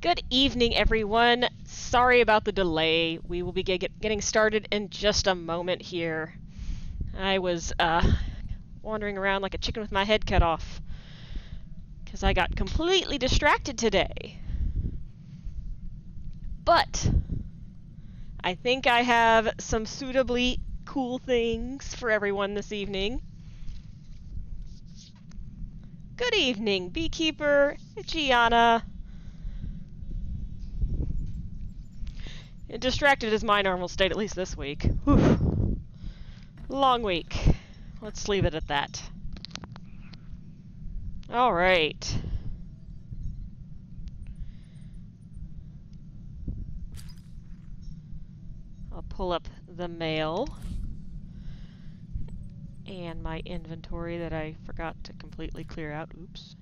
Good evening, everyone. Sorry about the delay. We will be getting started in just a moment here. I was wandering around like a chicken with my head cut off because I got completely distracted today. But I think I have some suitably cool things for everyone this evening. Good evening, Beekeeper, Gianna. Distracted is my normal state, at least this week. Whew. Long week. Let's leave it at that. Alright. I'll pull up the mail and my inventory that I forgot to completely clear out. Oops.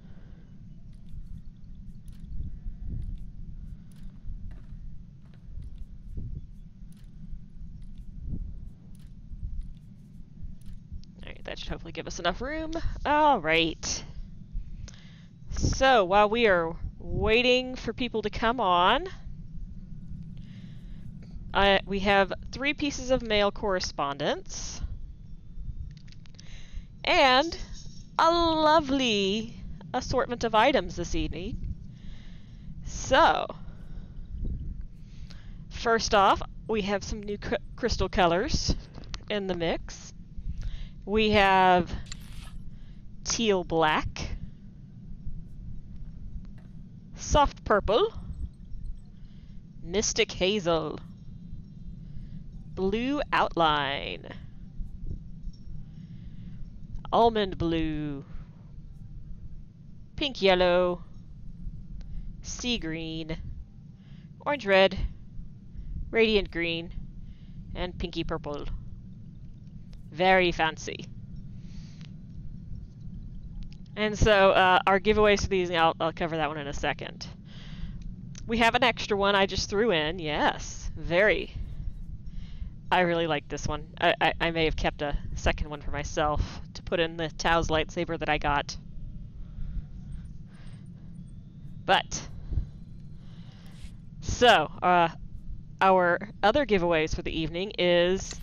Alright, that should hopefully give us enough room. Alright. So, while we are waiting for people to come on, we have 3 pieces of mail correspondence. And a lovely assortment of items this evening. So, first off, we have some new crystal colors in the mix. We have teal black, soft purple, mystic hazel, blue outline, almond blue, pink yellow, sea green, orange red, radiant green, and pinky purple. Very fancy. And so our giveaways for these, I'll cover that one in a second. We have an extra one I just threw in. Yes, very. I really like this one. I may have kept a second one for myself to put in the Tao's lightsaber that I got. But, so, our other giveaways for the evening is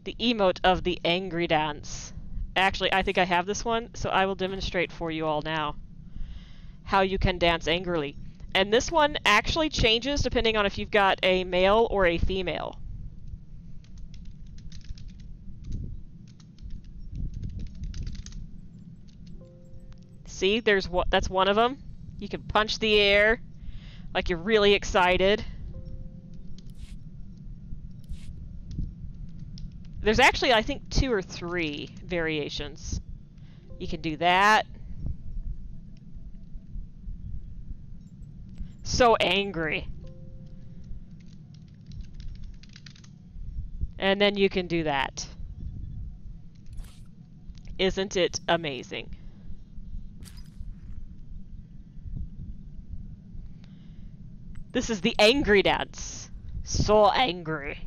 the emote of the angry dance. Actually, I think I have this one, so I will demonstrate for you all now how you can dance angrily. And this one actually changes depending on if you've got a male or a female. See, that's one of them. You can punch the air like you're really excited. There's actually, I think, 2 or 3 variations. You can do that. So angry. And then you can do that. Isn't it amazing? This is the angry dance. So angry.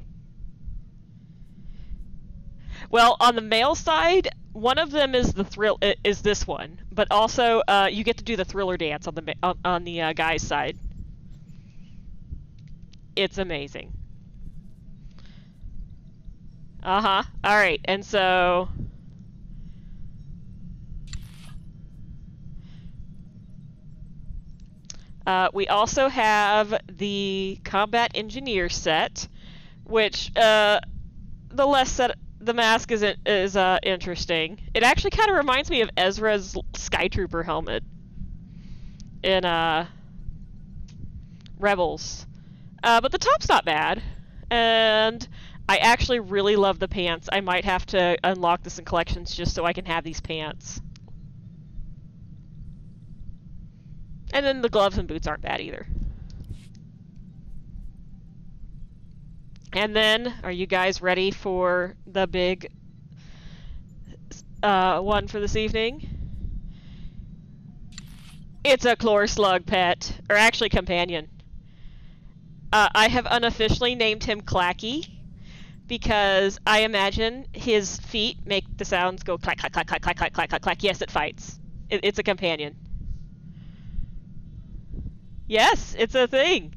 Well, on the male side, one of them is is this one, but also you get to do the thriller dance on the guy's side. It's amazing. All right, and so we also have the combat engineer set, which the mask is interesting. It actually kind of reminds me of Ezra's Skytrooper helmet in Rebels. But the top's not bad. And I actually really love the pants. I might have to unlock this in collections just so I can have these pants. And then the gloves and boots aren't bad either. And then, are you guys ready for the big one for this evening? It's a Chlor Slug pet, or actually companion. I have unofficially named him Clacky because I imagine his feet make the sounds go clack, clack, clack, clack, clack, clack, clack, clack, clack. Yes, it fights. It's a companion. Yes, it's a thing.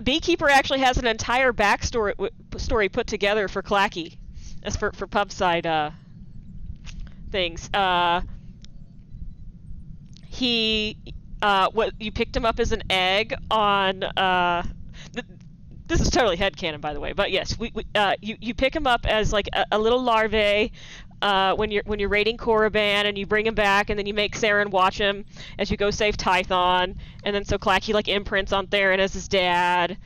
Beekeeper actually has an entire backstory story put together for Clacky, as for pub side things. You picked him up as an egg on. This is totally headcanon, by the way, but yes, you pick him up as like a little larvae. When you're raiding Korriban, and you bring him back, and then you make Saren watch him as you go save Tython, and then so Clacky like imprints on Theron as his dad,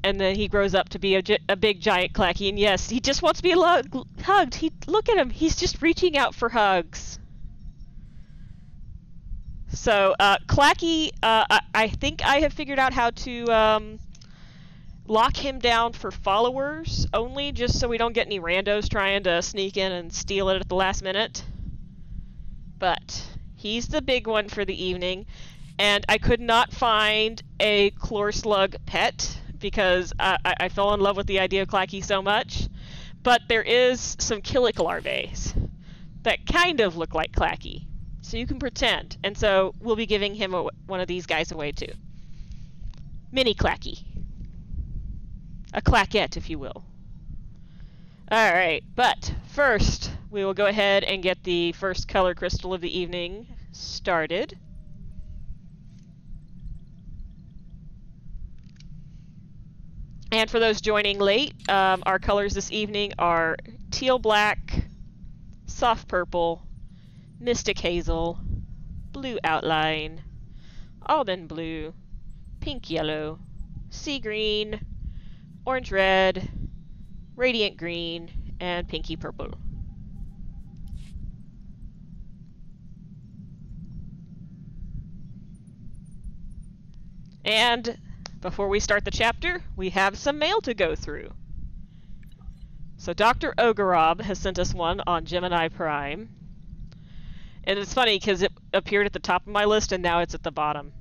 and then he grows up to be a big giant Clacky, and yes, he just wants to be hugged. Look at him, he's just reaching out for hugs. So Clacky, I think I have figured out how to lock him down for followers only, just so we don't get any randos trying to sneak in and steal it at the last minute. But he's the big one for the evening, and I could not find a Chlorslug pet because I fell in love with the idea of Clacky so much. But there is some Killick larvae that kind of look like Clacky, so you can pretend. And so we'll be giving him one of these guys away too. Mini Clacky. A claquette, if you will. Alright, but first, we will go ahead and get the first color crystal of the evening started. And for those joining late, our colors this evening are teal black, soft purple, mystic hazel, blue outline, almond blue, pink yellow, sea green, orange red, radiant green, and pinky purple. And before we start the chapter, we have some mail to go through. So Dr. Ogorob has sent us one on Gemini Prime. And it's funny because it appeared at the top of my list and now it's at the bottom.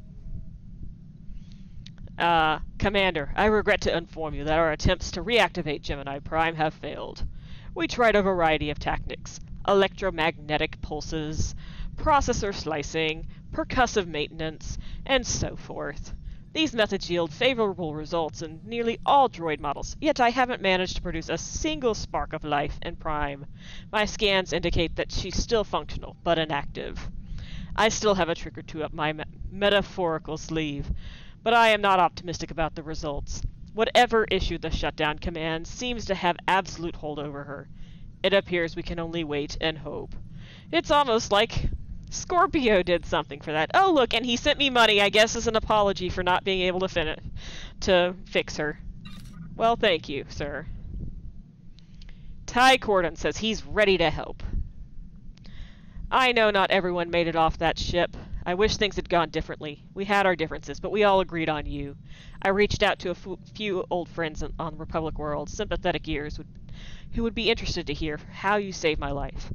Commander, I regret to inform you that our attempts to reactivate Gemini Prime have failed. We tried a variety of tactics: electromagnetic pulses, processor slicing, percussive maintenance, and so forth. These methods yield favorable results in nearly all droid models, yet I haven't managed to produce a single spark of life in Prime. My scans indicate that she's still functional, but inactive. I still have a trick or two up my metaphorical sleeve, but I am not optimistic about the results. Whatever issued the shutdown command seems to have absolute hold over her. It appears we can only wait and hope. It's almost like Scorpio did something for that. Oh look, and he sent me money, I guess as an apology for not being able to fix her. Well, thank you, sir. Ty Corden says he's ready to help. I know not everyone made it off that ship. I wish things had gone differently. We had our differences, but we all agreed on you. I reached out to a few old friends on Republic World, sympathetic ears, who would be interested to hear how you saved my life.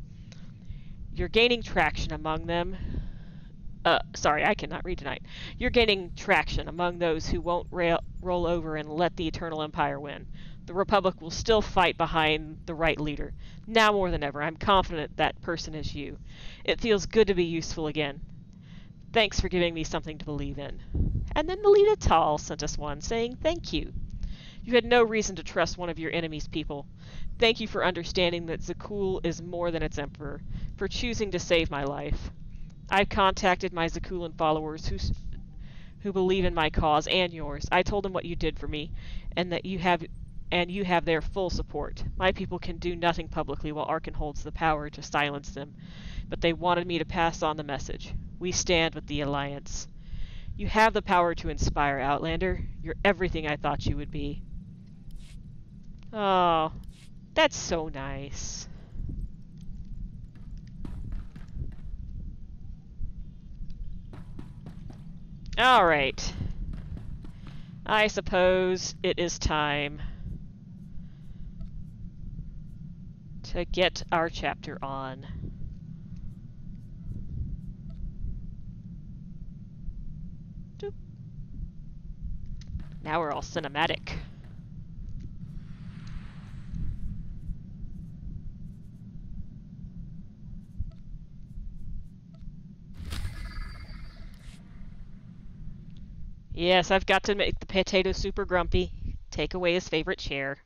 You're gaining traction among them. Sorry, I cannot read tonight. You're gaining traction among those who won't roll over and let the Eternal Empire win. The Republic will still fight behind the right leader. Now more than ever, I'm confident that person is you. It feels good to be useful again. Thanks for giving me something to believe in. And then Melita Tall sent us one, saying thank you. You had no reason to trust one of your enemy's people. Thank you for understanding that Zakul is more than its emperor, for choosing to save my life. I've contacted my Zakulan followers who believe in my cause and yours. I told them what you did for me, and that you have their full support. My people can do nothing publicly while Arcann holds the power to silence them, but they wanted me to pass on the message. We stand with the Alliance. You have the power to inspire, Outlander. You're everything I thought you would be. Oh, that's so nice. Alright. I suppose it is time to get our chapter on. Doop. Now we're all cinematic. Yes, I've got to make the potato super grumpy. Take away his favorite chair.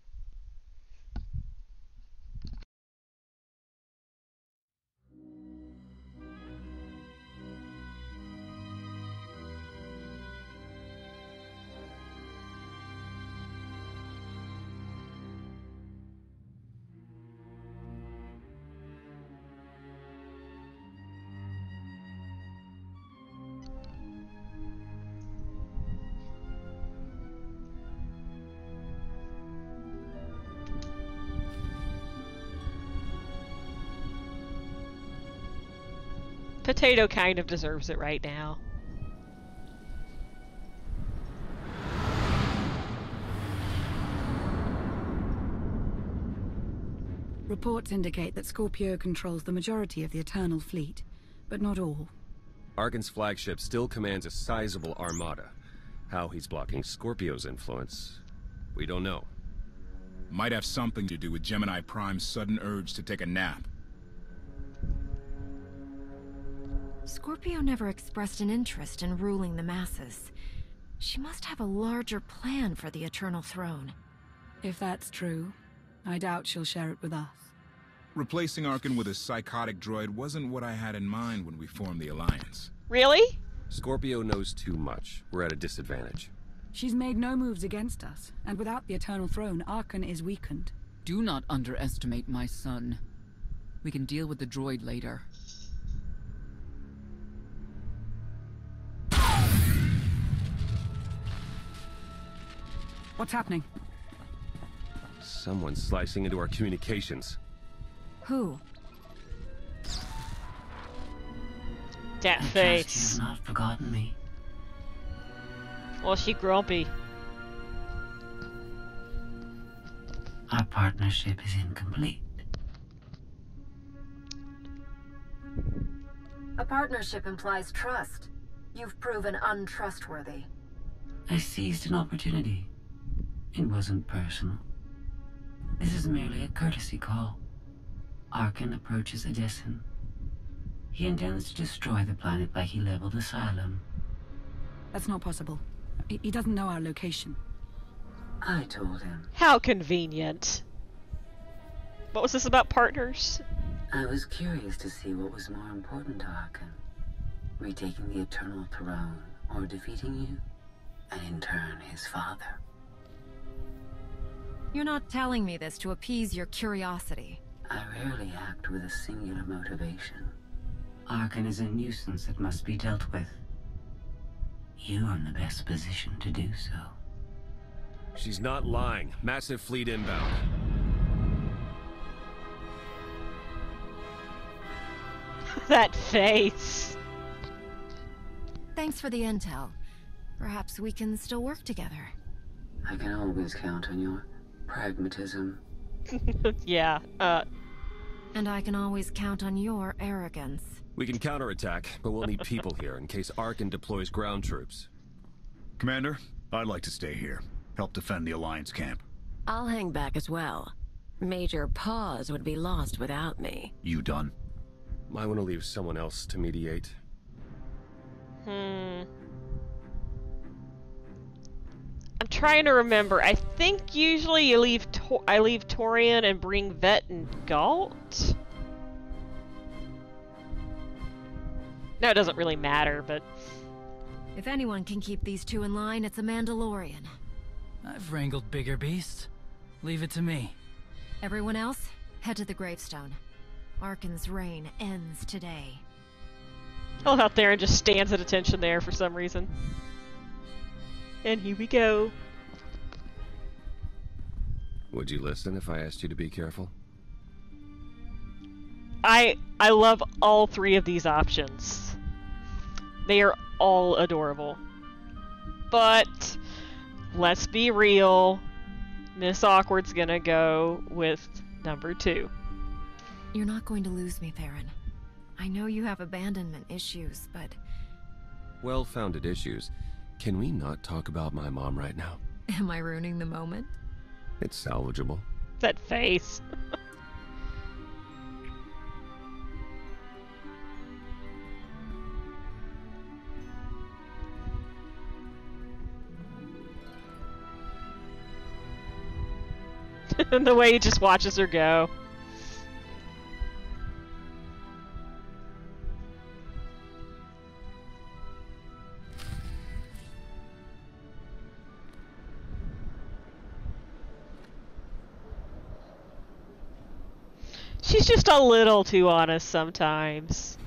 Potato kind of deserves it right now. Reports indicate that Scorpio controls the majority of the Eternal Fleet, but not all. Arcann's flagship still commands a sizable armada. How he's blocking Scorpio's influence, we don't know. Might have something to do with Gemini Prime's sudden urge to take a nap. Scorpio never expressed an interest in ruling the masses. She must have a larger plan for the Eternal Throne. If that's true, I doubt she'll share it with us. Replacing Arcann with a psychotic droid wasn't what I had in mind when we formed the Alliance. Really? Scorpio knows too much. We're at a disadvantage. She's made no moves against us, and without the Eternal Throne, Arcann is weakened. Do not underestimate my son. We can deal with the droid later. What's happening? Someone's slicing into our communications. Who? That I trust face. you've not forgotten me. Well, she grumpy. Our partnership is incomplete. A partnership implies trust. You've proven untrustworthy. I seized an opportunity. It wasn't personal. This is merely a courtesy call. Arcann approaches Odessen. He intends to destroy the planet like he leveled Asylum. That's not possible. He doesn't know our location. I told him. How convenient. What was this about partners? I was curious to see what was more important to Arcann. Retaking the Eternal Throne or defeating you, and in turn his father. You're not telling me this to appease your curiosity. I rarely act with a singular motivation. Arcann is a nuisance that must be dealt with. You are in the best position to do so. She's not lying. Massive fleet inbound. That face. Thanks for the intel. Perhaps we can still work together. I can always count on your pragmatism. Yeah, And I can always count on your arrogance. We can counterattack, but we'll need people here in case Arcann deploys ground troops. Commander, I'd like to stay here. Help defend the Alliance camp. I'll hang back as well. Major Paws would be lost without me. You done? Might want to leave someone else to mediate. I'm trying to remember. I think usually you leave I leave Torian and bring Vet and Galt? No, it doesn't really matter, but... If anyone can keep these two in line, it's a Mandalorian. I've wrangled bigger beasts. Leave it to me. Everyone else, head to the gravestone. Arcann's reign ends today. I'll out there and just stands at attention there for some reason. And here we go. Would you listen if I asked you to be careful? I love all three of these options. They are all adorable. But let's be real. Miss Awkward's gonna go with number 2. You're not going to lose me, Theron. I know you have abandonment issues, but... Well-founded issues. Can we not talk about my mom right now? Am I ruining the moment? It's salvageable. That face. The way he just watches her go. She's just a little too honest sometimes.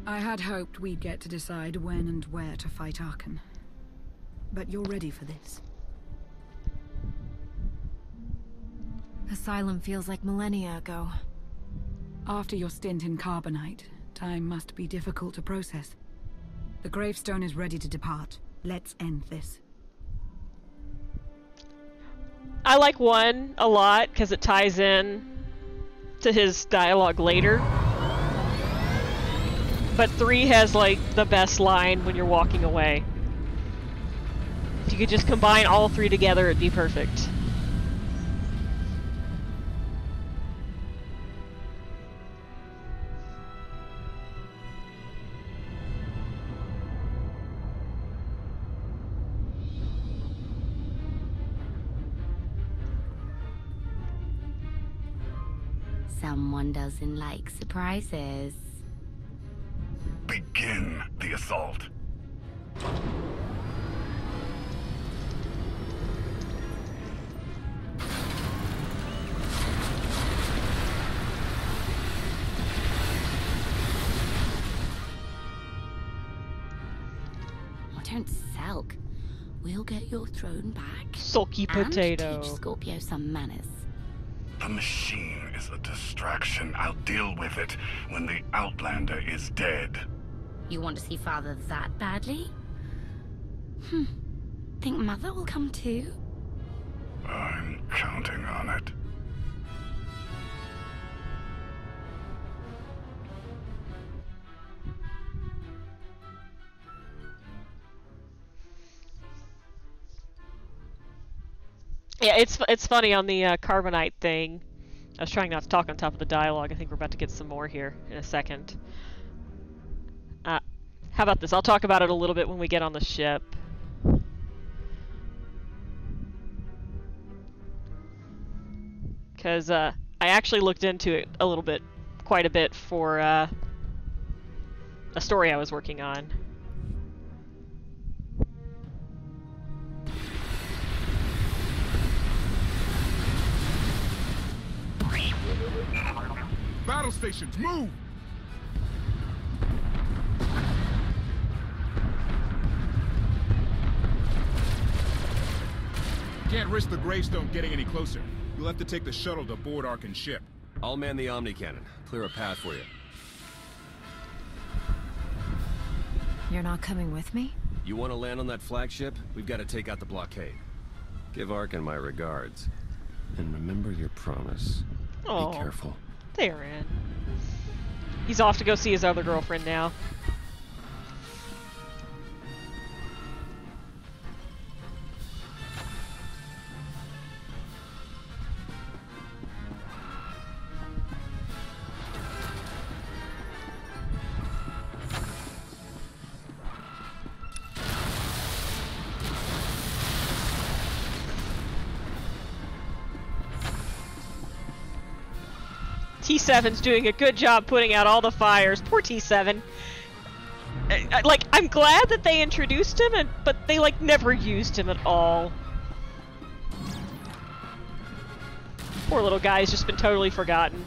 I had hoped we'd get to decide when and where to fight Arcann. But you're ready for this. Asylum feels like millennia ago. After your stint in Carbonite, time must be difficult to process. The gravestone is ready to depart. Let's end this. I like 1 a lot because it ties in to his dialogue later. But 3 has like the best line when you're walking away. If you could just combine all 3 together, it'd be perfect. Someone doesn't like surprises. Begin the assault. Don't sulk. We'll get your throne back. Sulky potato. And teach Scorpio some manners. The machine is a distraction. I'll deal with it when the Outlander is dead. You want to see Father that badly? Think Mother will come too? I'm counting on it. Yeah, it's funny on the Carbonite thing. I was trying not to talk on top of the dialogue. I think we're about to get some more here in a second. How about this? I'll talk about it a little bit when we get on the ship. Because I actually looked into it a little bit, quite a bit, for a story I was working on. Battle stations, move! Can't risk the gravestone getting any closer. You'll have to take the shuttle to board Arkann's ship. I'll man the Omni Cannon. Clear a path for you. You're not coming with me? You want to land on that flagship? We've got to take out the blockade. Give Arcann my regards. And remember your promise. Oh, be careful. They're in. He's off to go see his other girlfriend now. T7's doing a good job putting out all the fires. Poor T7. Like, I'm glad that they introduced him, but they, like, never used him at all. Poor little guy's just been totally forgotten.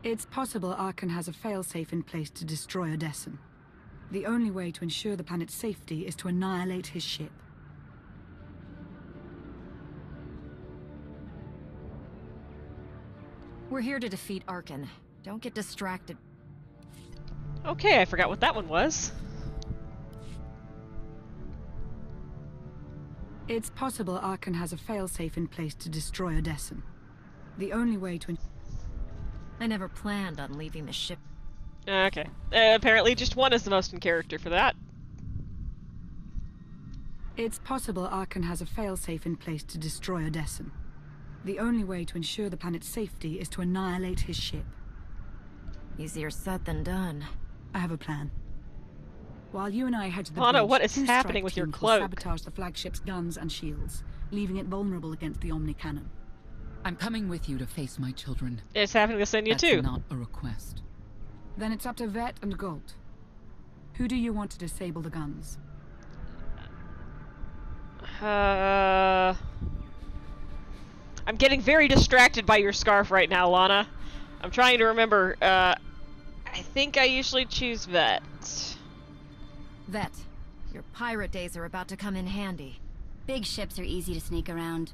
It's possible Arcann has a failsafe in place to destroy Odessen. The only way to ensure the planet's safety is to annihilate his ship. We're here to defeat Arcann. Don't get distracted. Okay, I forgot what that one was. It's possible Arcann has a failsafe in place to destroy Odessen. The only way to... I never planned on leaving the ship. Okay. Apparently just one is the most in character for that. It's possible Arcann has a failsafe in place to destroy Odessen. The only way to ensure the planet's safety is to annihilate his ship. Easier said than done. I have a plan. While you and I head to the Lana, bridge, what is 2 happening strike with your teams cloak? will sabotage the flagship's guns and shields, leaving it vulnerable against the Omni cannon. I'm coming with you to face my children. It's happening to send you That's too. not a request. Then it's up to Vet and Gold. Who do you want to disable the guns? I'm getting very distracted by your scarf right now, Lana. I'm trying to remember. I think I usually choose Vet. Vet, your pirate days are about to come in handy. Big ships are easy to sneak around.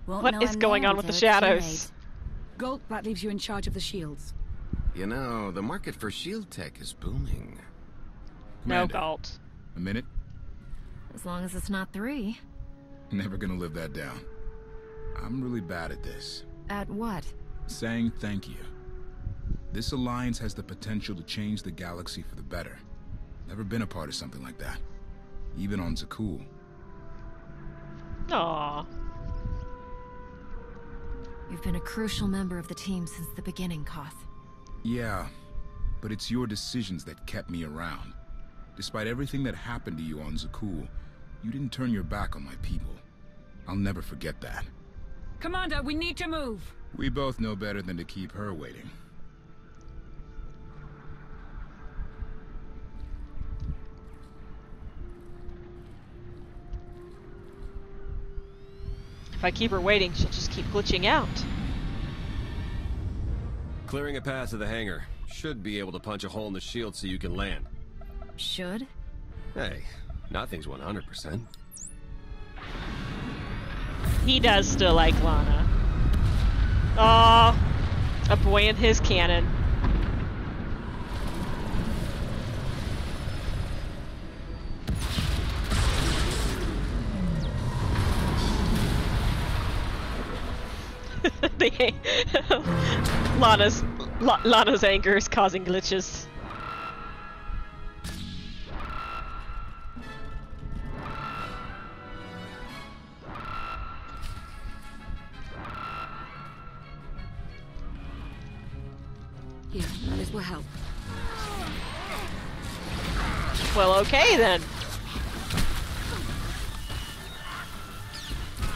Won't What know is I'm going there on with the until it's too shadows? late. Gold, that leaves you in charge of the shields. You know, the market for shield tech is booming. No, Commander, Galt. a minute? As long as it's not 3. Never gonna live that down. I'm really bad at this. At what? Saying thank you. This alliance has the potential to change the galaxy for the better. Never been a part of something like that. Even on Zakul. Aww. You've been a crucial member of the team since the beginning, Koth. Yeah, but it's your decisions that kept me around. Despite everything that happened to you on Zakul, you didn't turn your back on my people. I'll never forget that. Commander, we need to move! We both know better than to keep her waiting. If I keep her waiting, she'll just keep glitching out. Clearing a path to the hangar. Should be able to punch a hole in the shield so you can land. Should? Hey, nothing's 100%. He does still like Lana. Aw, a boy and his cannon. Lana's anger is causing glitches. Here, this will help. Well, okay then.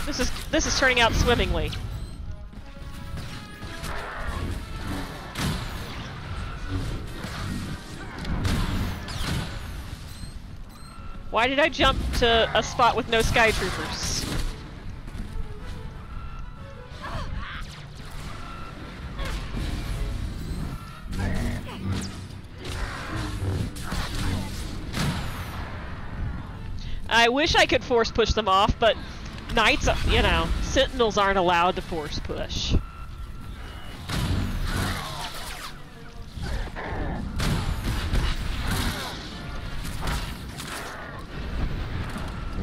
This is turning out swimmingly. Why did I jump to a spot with no Skytroopers? I wish I could force push them off, but knights, you know, sentinels aren't allowed to force push.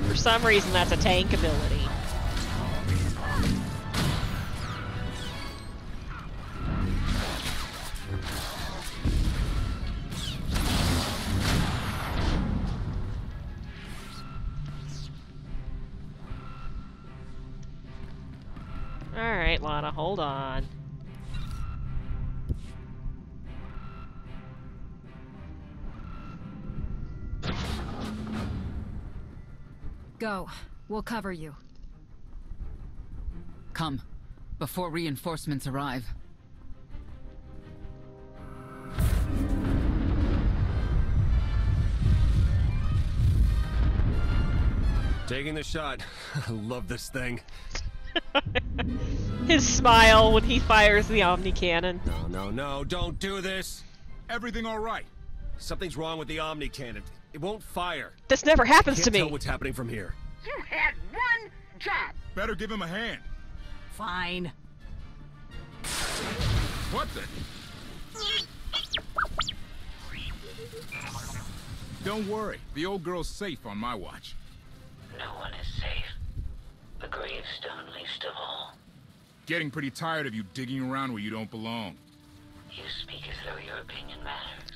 For some reason, that's a tank ability. Alright, Lana, hold on. Go. We'll cover you. Come, before reinforcements arrive. Taking the shot. I love this thing. His smile when he fires the Omni cannon. No, don't do this! Everything all right? Something's wrong with the Omni cannon. It won't fire. This never happens Can't to me. tell what's happening from here. You had one job. Better give him a hand. Fine. What the? don't worry. The old girl's safe on my watch. No one is safe. The gravestone least of all. Getting pretty tired of you digging around where you don't belong. You speak as though your opinion matters.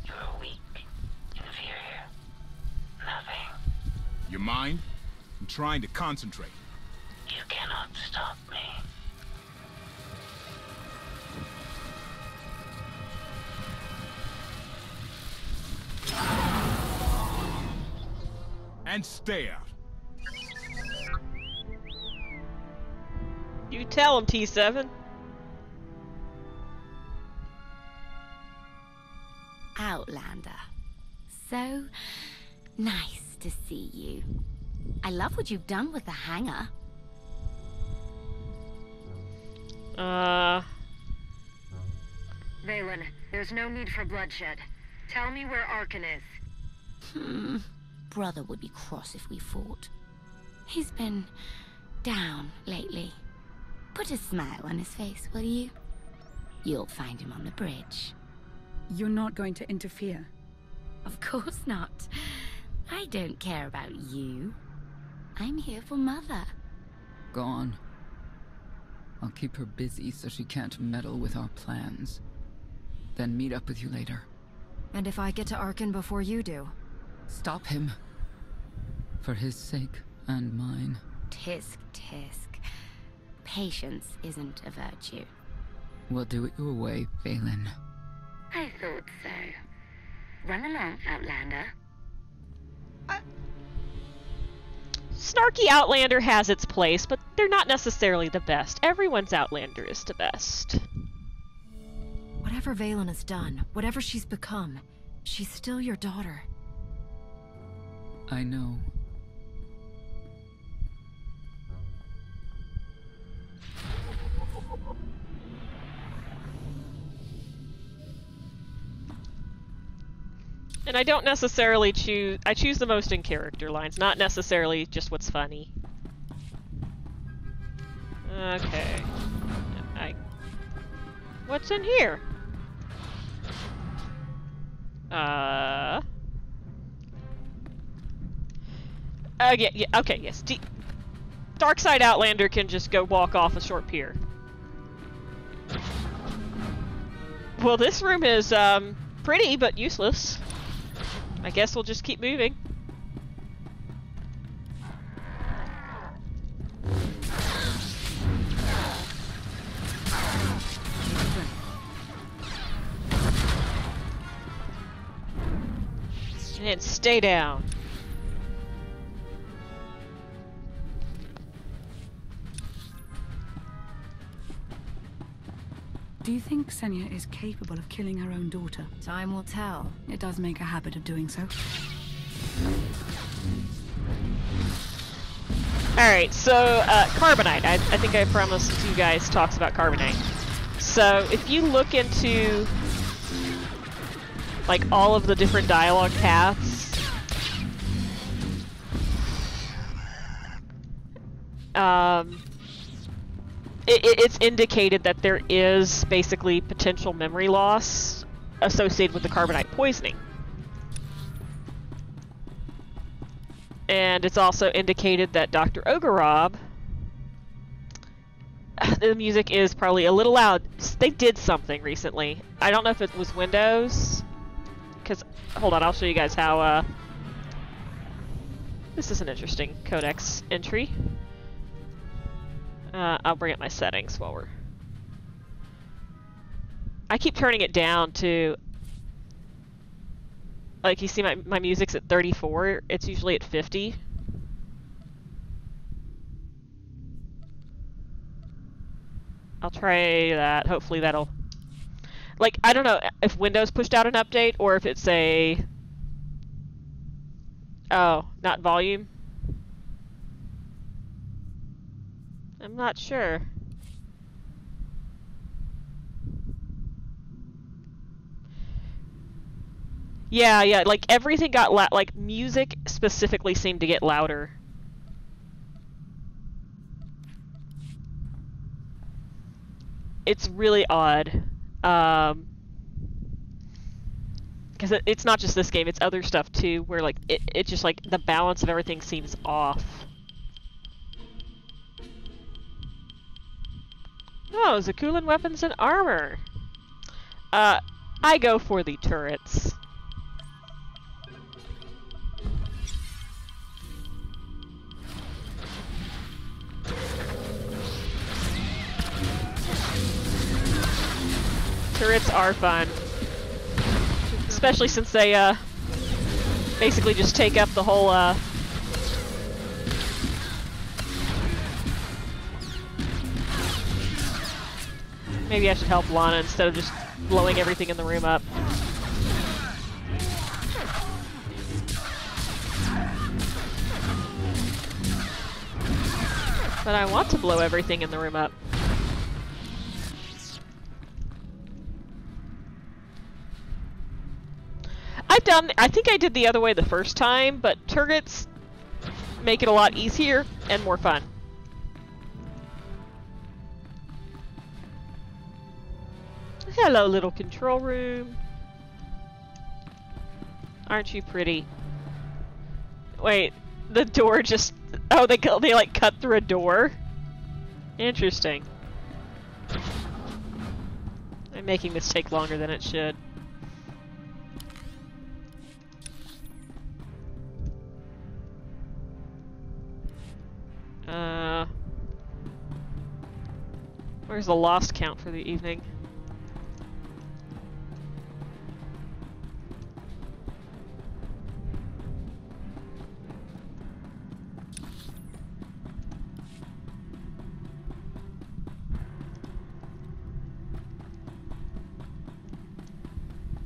You're weak, inferior, nothing. Your mind? I'm trying to concentrate. You cannot stop me. And stay out. You tell him, T7. Outlander. So nice to see you. I love what you've done with the hangar. Valen, there's no need for bloodshed. Tell me where Arcann is. Brother would be cross if we fought. He's been down lately. Put a smile on his face, will you? You'll find him on the bridge. You're not going to interfere? Of course not. I don't care about you. I'm here for Mother. Gone. I'll keep her busy so she can't meddle with our plans. Then meet up with you later. And if I get to Arcann before you do? Stop him. For his sake and mine. Tisk, tisk. Patience isn't a virtue. We'll do it your way, Fallen. I thought so. Run along, Outlander. Snarky Outlander has its place, but they're not necessarily the best. Everyone's Outlander is the best. Whatever Valen has done, whatever she's become, she's still your daughter. I know. And I don't necessarily choose... I choose the most in character lines, not necessarily just what's funny. Okay. What's in here? Yeah, okay, yes. Darkside Outlander can just go walk off a short pier. Well, this room is, pretty, but useless. I guess we'll just keep moving. And stay down. Do you think Senya is capable of killing her own daughter? Time will tell. It does make a habit of doing so. Alright, so, Carbonite. I think I promised you guys talks about Carbonite. So, if you look into, like, all of the different dialogue paths, it's indicated that there is basically potential memory loss associated with the carbonite poisoning. And it's also indicated that Dr. Ogorob, the music is probably a little loud. They did something recently. I don't know if it was Windows, because, hold on, I'll show you guys how, this is an interesting codex entry. I'll bring up my settings while we're... I keep turning it down to... Like, you see my music's at 34, it's usually at 50. I'll try that, hopefully that'll... Like, I don't know if Windows pushed out an update, or if it's a... Oh, not volume? I'm not sure. Yeah, like everything got like music specifically seemed to get louder. It's really odd. Because it's not just this game, it's other stuff too, where like it just like the balance of everything seems off. Oh, Zakulan weapons and armor. I go for the turrets. Turrets are fun. Especially since they, basically just take up the whole, Maybe I should help Lana instead of just blowing everything in the room up. But I want to blow everything in the room up. I think I did the other way the first time, but turrets make it a lot easier and more fun. Hello, little control room. Aren't you pretty? Wait, the door just... Oh, they like cut through a door? Interesting. I'm making this take longer than it should. Where's the lost count for the evening?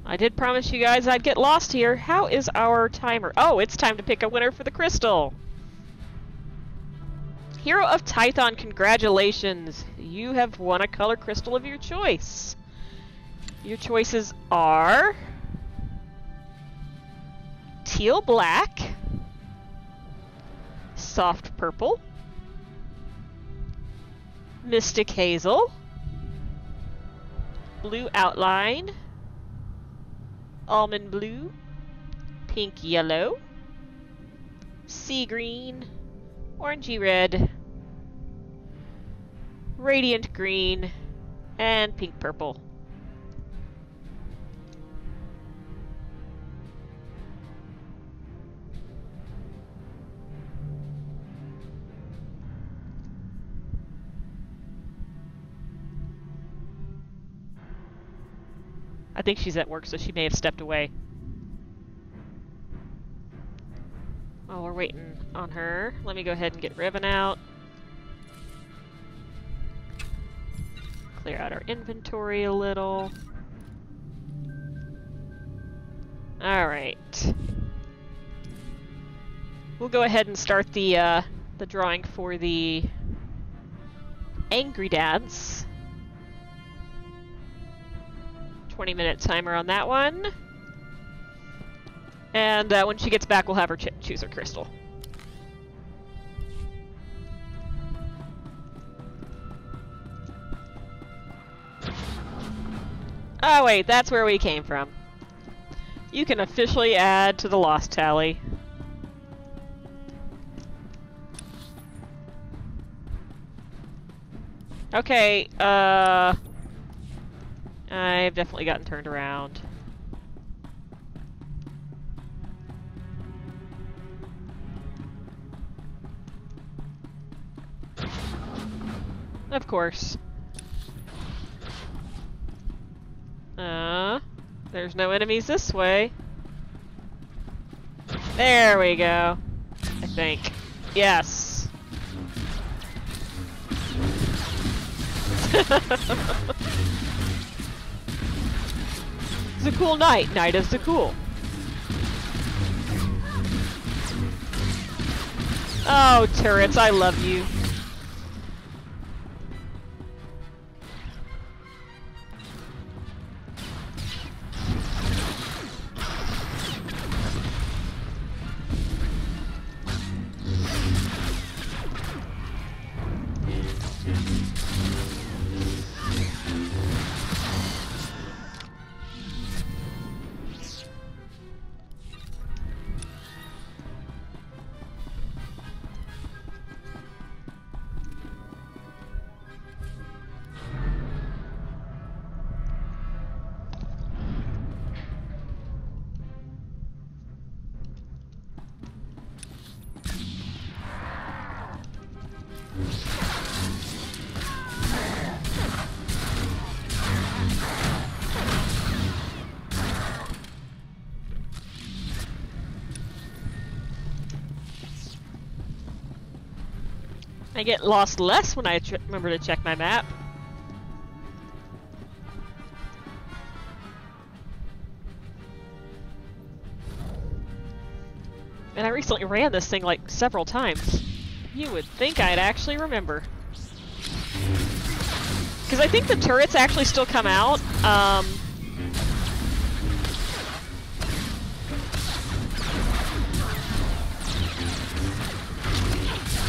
I did promise you guys I'd get lost here. How is our timer? Oh, it's time to pick a winner for the crystal. Hero of Tython, congratulations! You have won a color crystal of your choice. Your choices are... Teal Black, Soft Purple, Mystic Hazel, Blue Outline, Almond Blue, Pink Yellow, Sea Green, Orangey Red, Radiant Green, and Pink Purple. I think she's at work, so she may have stepped away. While we're waiting on her, let me go ahead and get Riven out. Clear out our inventory a little. Alright. We'll go ahead and start the drawing for the Angry Dance. 20-minute timer on that one. And when she gets back, we'll have her choose her crystal. Oh wait, that's where we came from. You can officially add to the lost tally. Okay, I've definitely gotten turned around. Of course. There's no enemies this way. There we go. I think. Yes. It's a cool night. Night of the cool. Oh, turrets, I love you. I get lost less when I remember to check my map. And I recently ran this thing like several times. You would think I'd actually remember. Because I think the turrets actually still come out.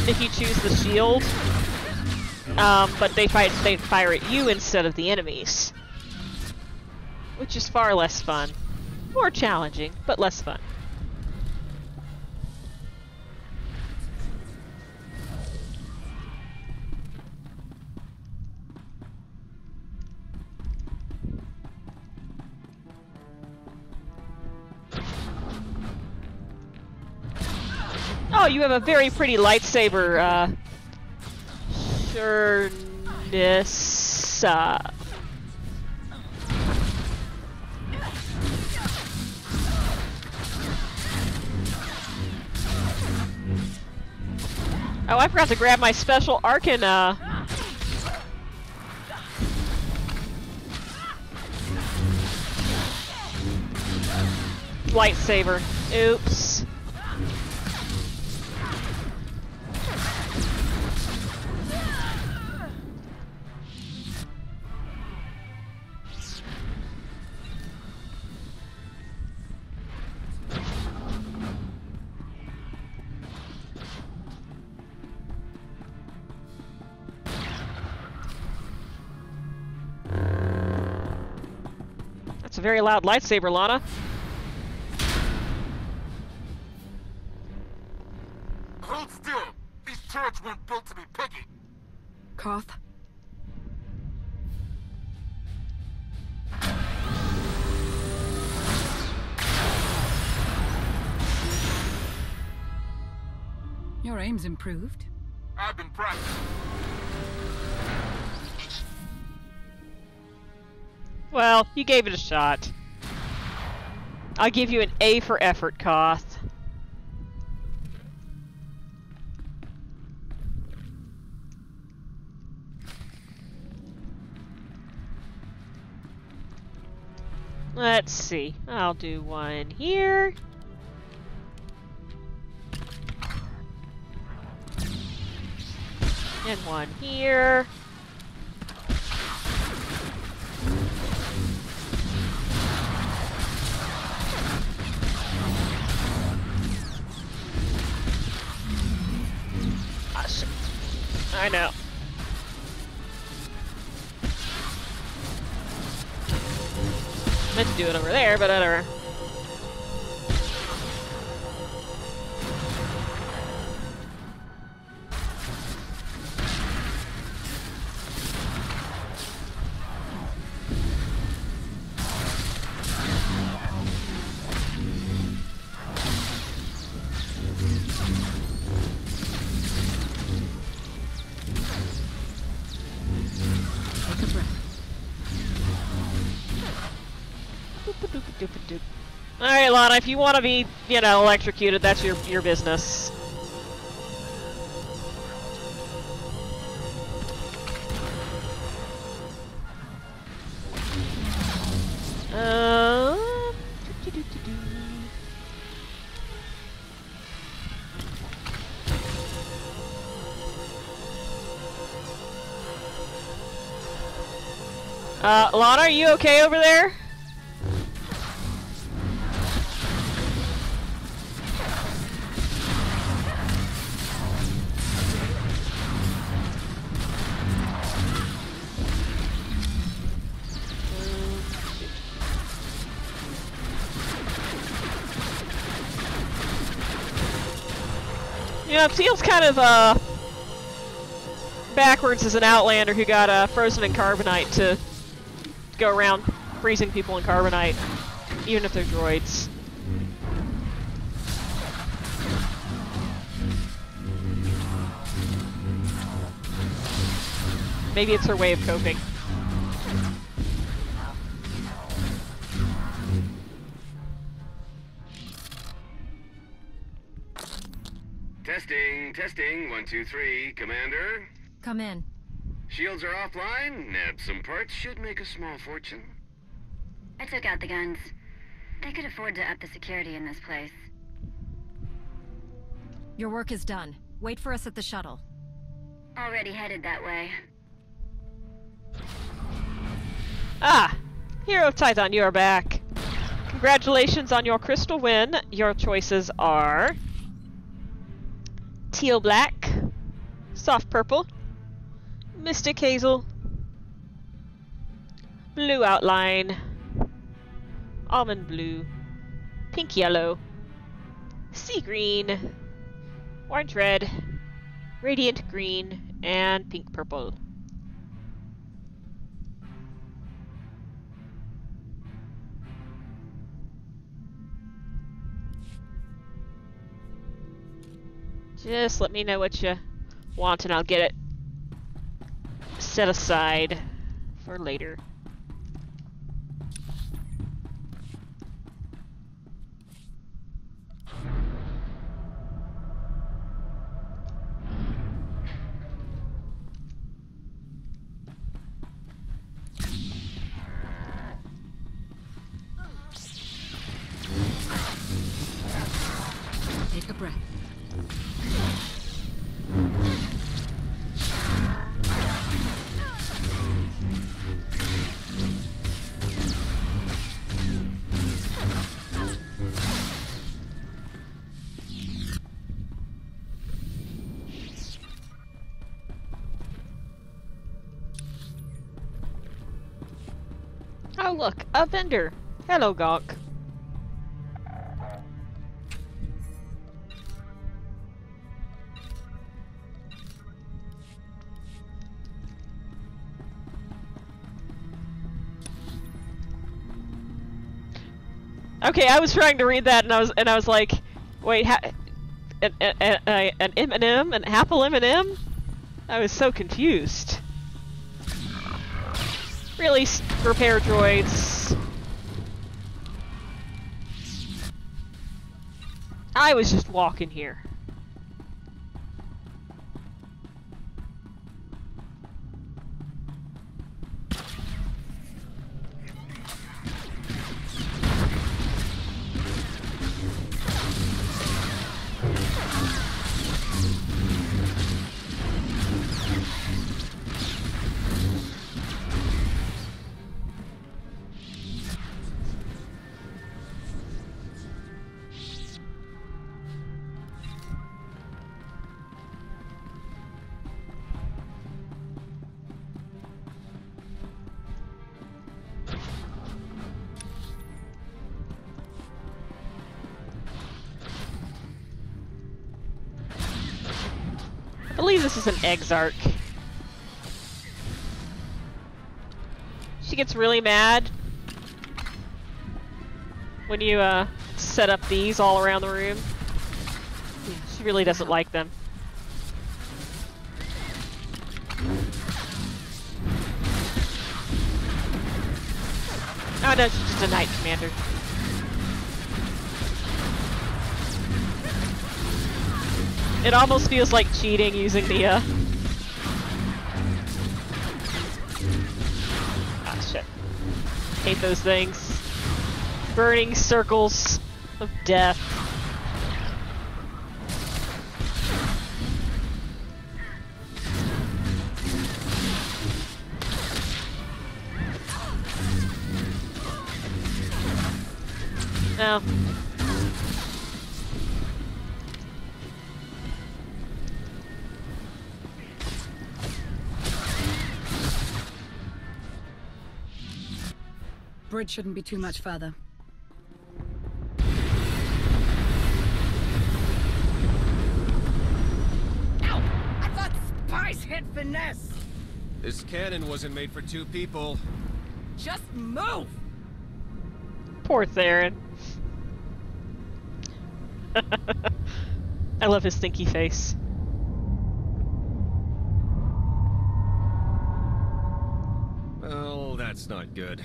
If you choose the shield, but they fire at you instead of the enemies, which is far less fun, more challenging, but less fun. Oh, you have a very pretty lightsaber, sureness, Oh, I forgot to grab my special Arcann, lightsaber. Oops. That's a very loud lightsaber, Lana. Hold still! These turrets weren't built to be picky! Koth? Your aim's improved. I've been practicing. Well, you gave it a shot. I'll give you an A for effort, Koth. Let's see. I'll do one here. And one here. Ah, shit. I know. Meant to do it over there, but whatever. Alright, Lana, if you want to be, you know, electrocuted, that's your business. Lana, are you okay over there? You know, it feels kind of, backwards as an Outlander who got, frozen in carbonite to go around freezing people in carbonite, even if they're droids. Maybe it's her way of coping. Testing, testing, 1, 2, 3, Commander. Come in. Shields are offline. Nab some parts should make a small fortune. I took out the guns. They could afford to up the security in this place. Your work is done. Wait for us at the shuttle. Already headed that way. Ah! Hero of Titan, you are back. Congratulations on your crystal win. Your choices are teal black, soft purple, mystic hazel, blue outline, almond blue, pink yellow, sea green, orange red, radiant green, and pink purple. Just let me know what you want and I'll get it set aside for later. Take a breath. Oh look, a vendor. Hello, Gonk. Okay, I was trying to read that and I was like, wait, an M&M, an apple M&M? I was so confused. Really, repair droids. I was just walking here. I believe this is an Exarch. She gets really mad when you set up these all around the room. She really doesn't like them. Oh no, she's just a Knight Commander. It almost feels like cheating using the, Ah, shit. Hate those things. Burning circles of death. No. Bridge shouldn't be too much further. Ow! I thought spice hit finesse! This cannon wasn't made for 2 people. Just move! Poor Theron. I love his stinky face. Well, that's not good.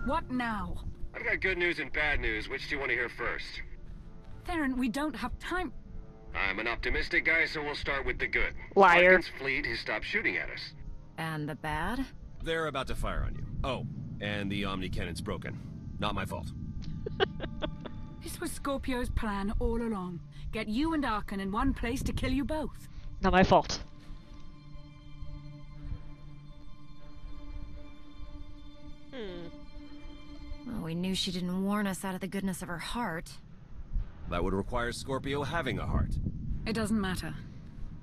What now? I've got good news and bad news. Which do you want to hear first? Theron, we don't have time. I'm an optimistic guy, so we'll start with the good. Liar. Arkann's fleet has stopped shooting at us. And the bad? They're about to fire on you. Oh, and the Omni Cannon's broken. Not my fault. This was Scorpio's plan all along. Get you and Arcann in one place to kill you both. Not my fault. Well, we knew she didn't warn us out of the goodness of her heart. That would require Scorpio having a heart. It doesn't matter.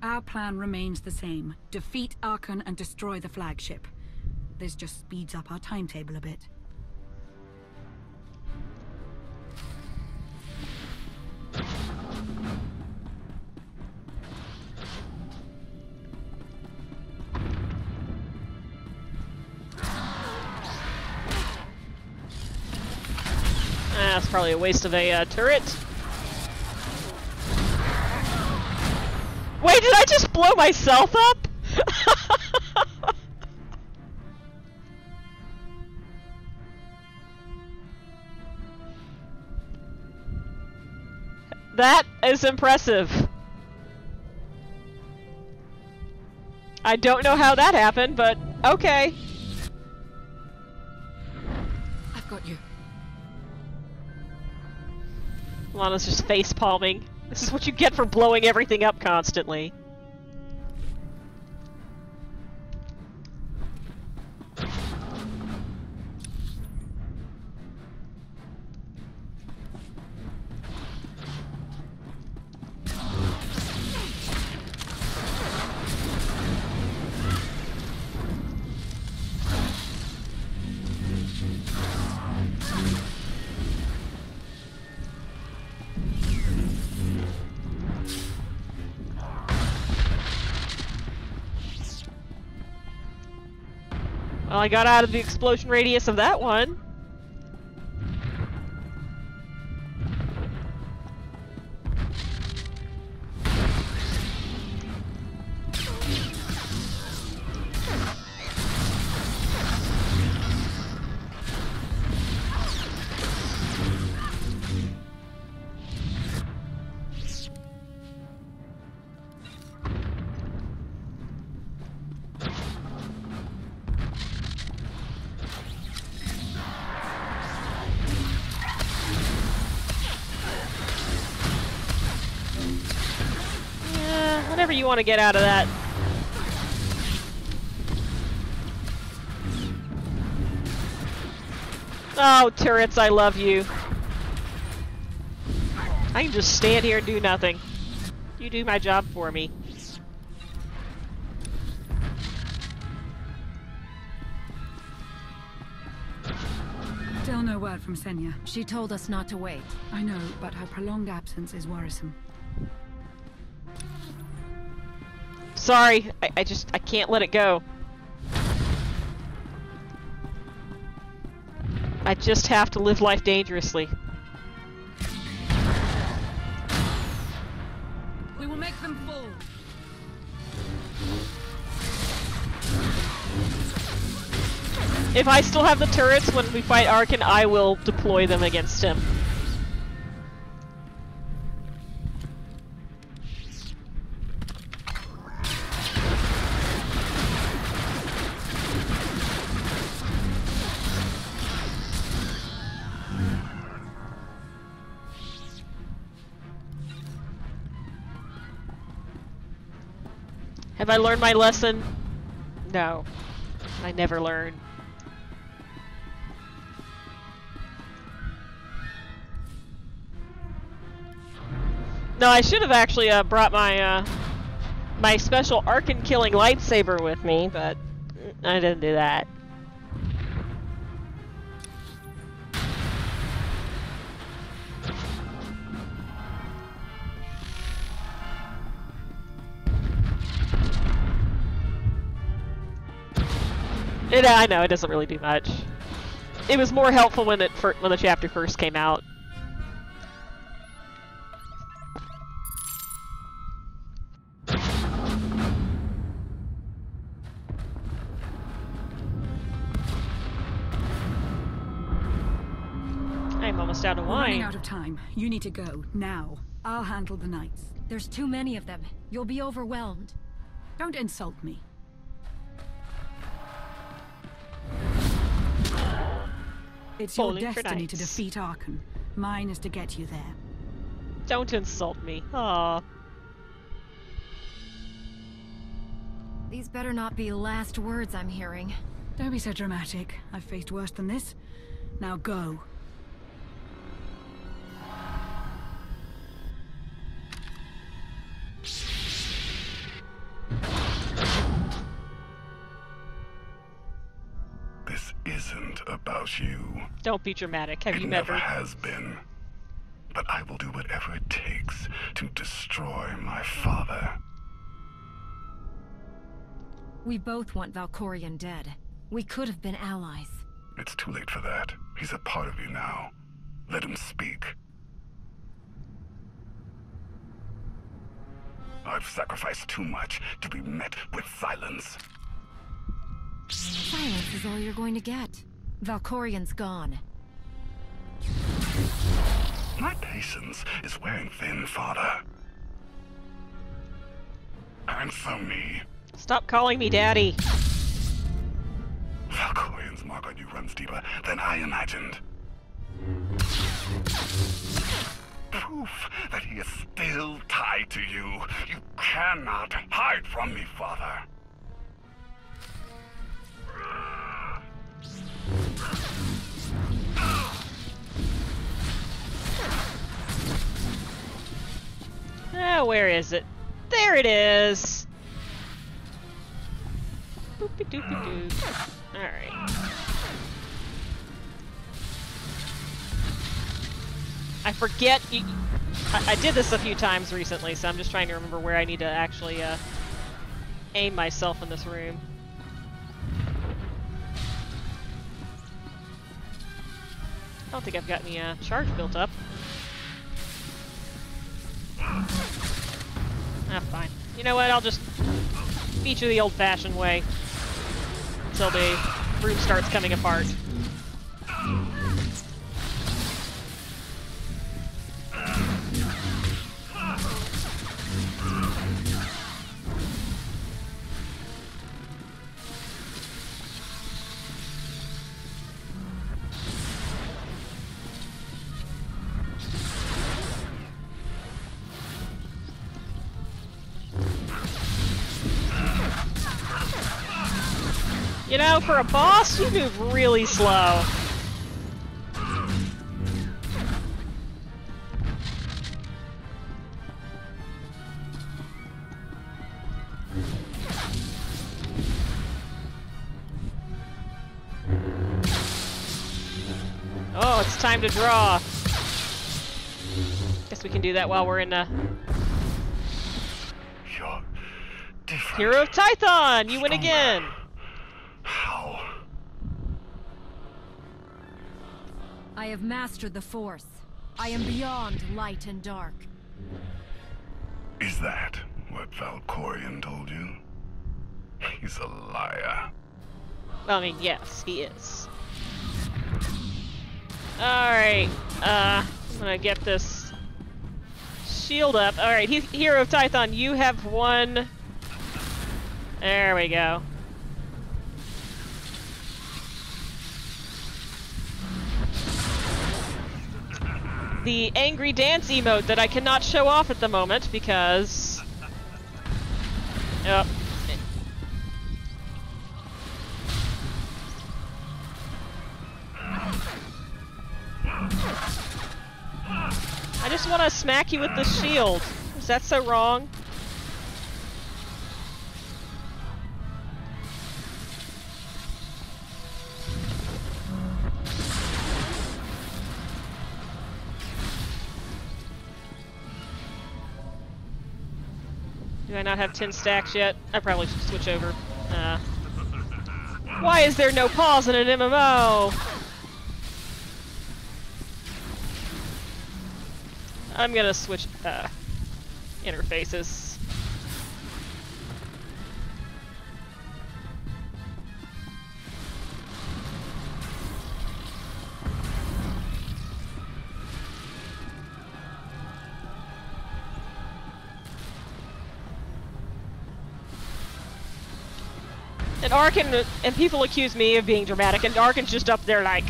Our plan remains the same. Defeat Arcann and destroy the flagship. This just speeds up our timetable a bit. That's probably a waste of a turret. Wait, did I just blow myself up? That is impressive. I don't know how that happened, but okay. I've got you. Lana's just face palming. This is what you get for blowing everything up constantly. Well, I got out of the explosion radius of that one. Whatever you want to get out of that. Oh, turrets, I love you. I can just stand here and do nothing. You do my job for me. Still no word from Senya. She told us not to wait. I know, but her prolonged absence is worrisome. Sorry, I can't let it go. I just have to live life dangerously. We will make them fall. If I still have the turrets when we fight Arcann, I will deploy them against him. Have I learned my lesson? No. I never learn. No, I should have actually brought my my special Arcann killing lightsaber with me, but I didn't do that. I know, it doesn't really do much. It was more helpful when when the chapter first came out. I'm almost out of We're running wine. out of time. You need to go, now. I'll handle the knights. There's too many of them. You'll be overwhelmed. Don't insult me. It's your Bowling for destiny to knights. defeat Arcann. Mine is to get you there. Don't insult me. Aw. These better not be last words I'm hearing. Don't be so dramatic. I've faced worse than this. Now go. This isn't about you. Don't be dramatic. Have you It met never her? has been. But I will do whatever it takes to destroy my father. We both want Valkorion dead. We could have been allies. It's too late for that. He's a part of you now. Let him speak. I've sacrificed too much to be met with silence. Silence is all you're going to get. Valkorion's gone. My patience is wearing thin, Father. Answer me. Stop calling me Daddy. Valkorion's mark on you runs deeper than I imagined. Proof that he is still tied to you. You cannot hide from me, Father. Ah, where is it? There it is! Boopy doopy doo. Alright. I forget you. I did this a few times recently, so I'm just trying to remember where I need to actually aim myself in this room. I don't think I've got any charge built up. Ah, fine. You know what? I'll just beat you the old-fashioned way until the room starts coming apart. You know, for a boss, you move really slow. Oh, it's time to draw. Guess we can do that while we're in You're different. Hero of Tython! You win again! How? I have mastered the Force. I am beyond light and dark. Is that what Valkorion told you? He's a liar. Well, I mean, yes, he is. Alright, I'm gonna get this shield up. Alright, Hero of Tython, you have one. There we go. The angry dance emote that I cannot show off at the moment because... Yep. I just want to smack you with the shield. Is that so wrong? Do I not have 10 stacks yet? I probably should switch over. Why is there no pause in an MMO? I'm gonna switch interfaces. Arcann, and people accuse me of being dramatic, and Arcann's just up there, like,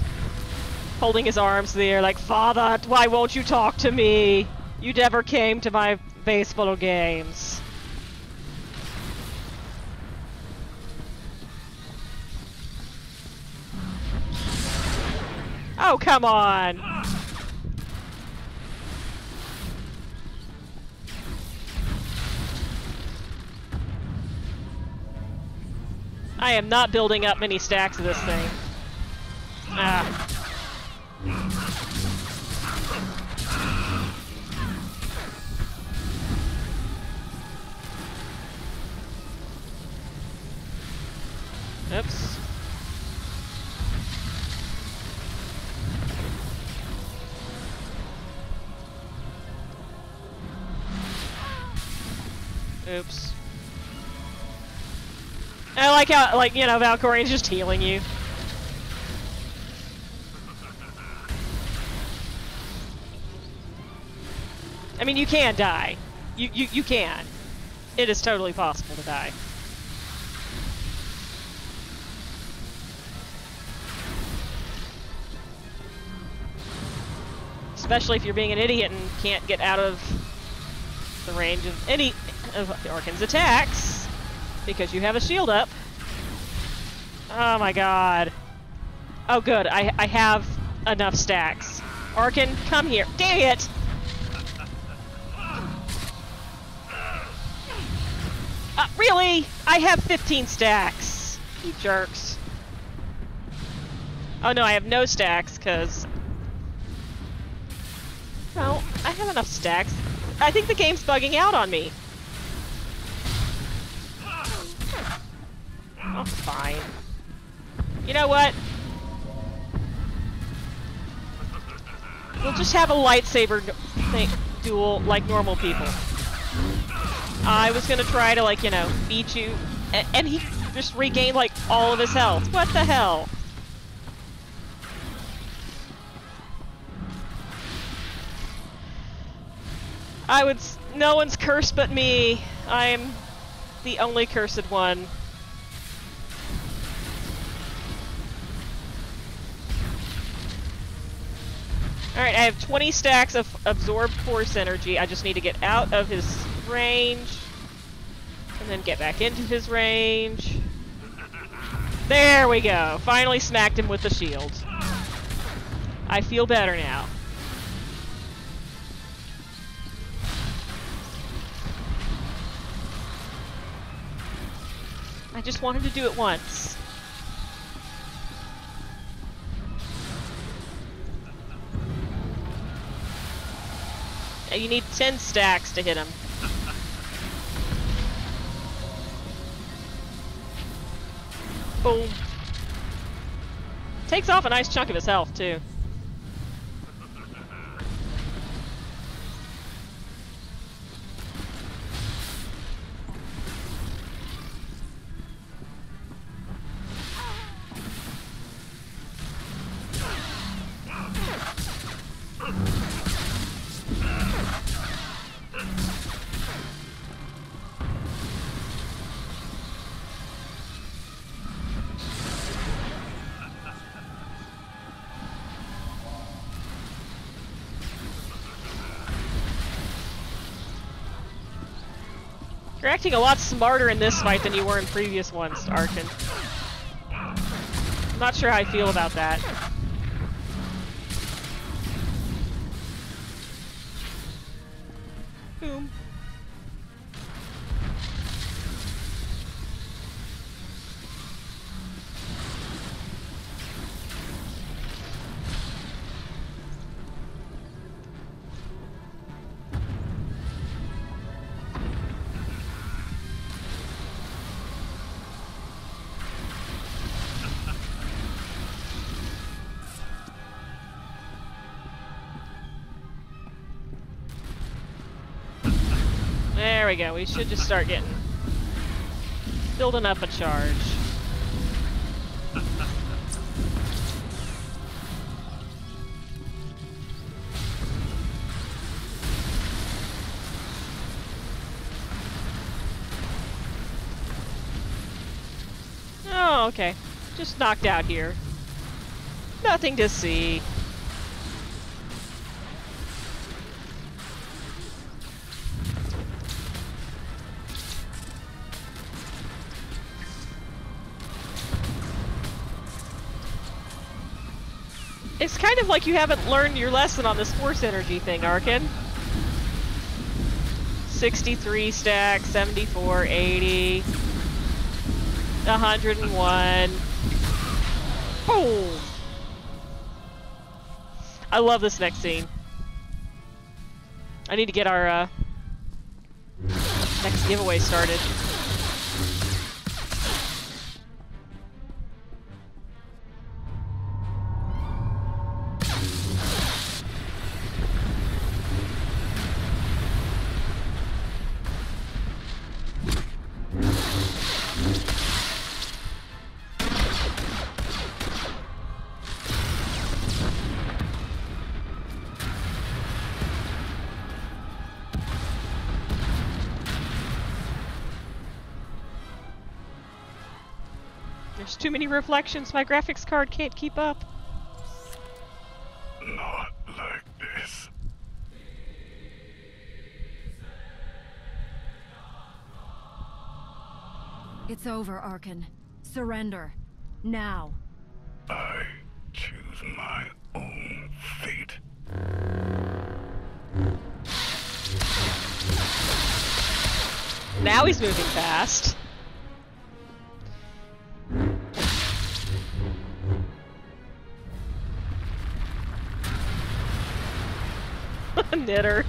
holding his arms there, like, Father, why won't you talk to me? You never came to my base full of games. Oh, come on! I am not building up many stacks of this thing. Ah. Oops. Oops. I like how, like, you know, Valkorian's just healing you. I mean, you can die. You can. It is totally possible to die. Especially if you're being an idiot and can't get out of the range of any of Arcann's attacks. Because you have a shield up. Oh my god. Oh good, I have enough stacks. Arcann, come here. Dang it! Really? I have 15 stacks. You jerks. Oh no, I have no stacks, because... Well, I have enough stacks. I think the game's bugging out on me. Oh, fine. You know what? We'll just have a lightsaber duel like normal people. I was gonna try to, like, you know, beat you, and he just regained, like, all of his health. What the hell? No one's cursed but me. I'm the only cursed one. Alright, I have 20 stacks of absorbed force energy. I just need to get out of his range. And then get back into his range. There we go. Finally smacked him with the shield. I feel better now. I just wanted to do it once. You need 10 stacks to hit him. Boom. Takes off a nice chunk of his health, too. You're acting a lot smarter in this fight than you were in previous ones, Arcann. I'm not sure how I feel about that. Boom. There we go. We should just start building up a charge. Oh, okay. Just knocked out here. Nothing to see. It's kind of like you haven't learned your lesson on this force energy thing, Arcann. 63 stack, 74, 80, 101. Boom! I love this next scene. I need to get our next giveaway started. There's too many reflections. My graphics card can't keep up. Not like this. It's over, Arcann. Surrender. Now. I choose my own fate. Now he's moving fast. Knitter.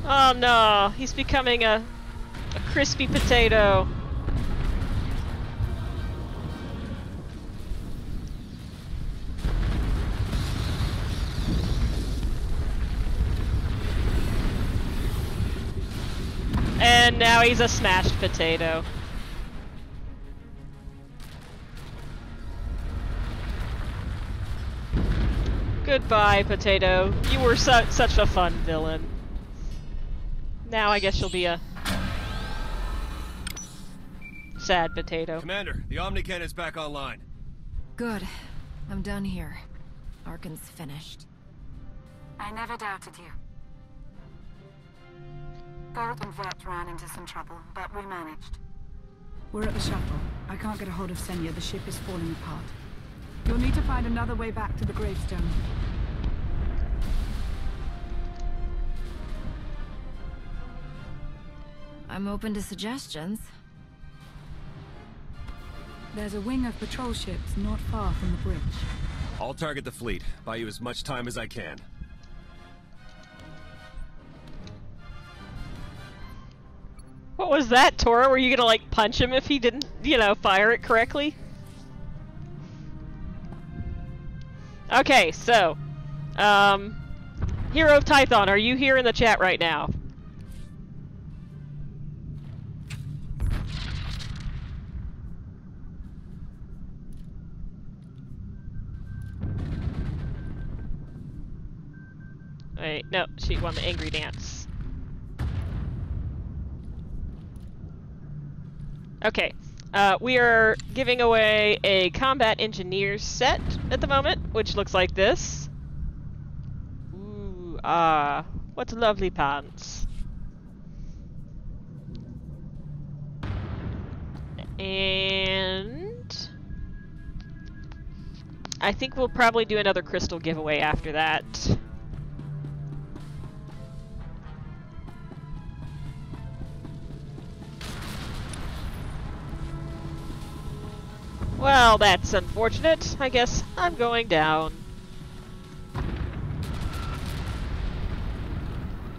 Oh no, he's becoming a crispy potato. And now he's a smashed potato. Goodbye, potato. You were such a fun villain. Now I guess you'll be a sad potato. Commander, the Omnican is back online. Good. I'm done here. Arcann's finished. I never doubted you. Bolt and Vert ran into some trouble, but we managed. We're at the shuttle. I can't get a hold of Senya. The ship is falling apart. You'll need to find another way back to the gravestone. I'm open to suggestions. There's a wing of patrol ships not far from the bridge. I'll target the fleet. Buy you as much time as I can. What was that, Tora? Were you gonna, like, punch him if he didn't, you know, fire it correctly? Okay, so, Hero of Tython, are you here in the chat right now? Wait, no, she won the angry dance. Okay, we are giving away a combat engineers set at the moment, which looks like this. Ooh, what lovely pants. And I think we'll probably do another crystal giveaway after that. Well, that's unfortunate. I guess I'm going down.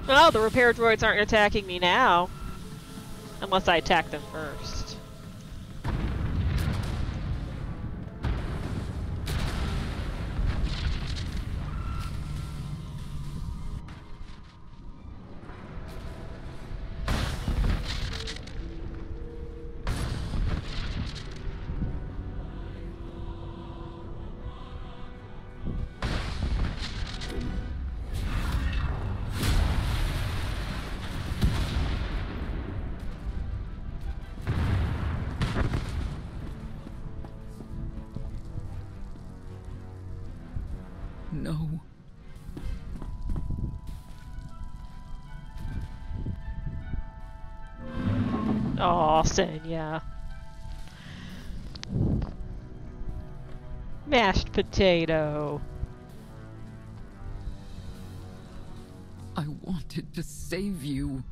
Well, the repair droids aren't attacking me now. Unless I attack them first. Aw, Senya. Mashed potato. I wanted to save you.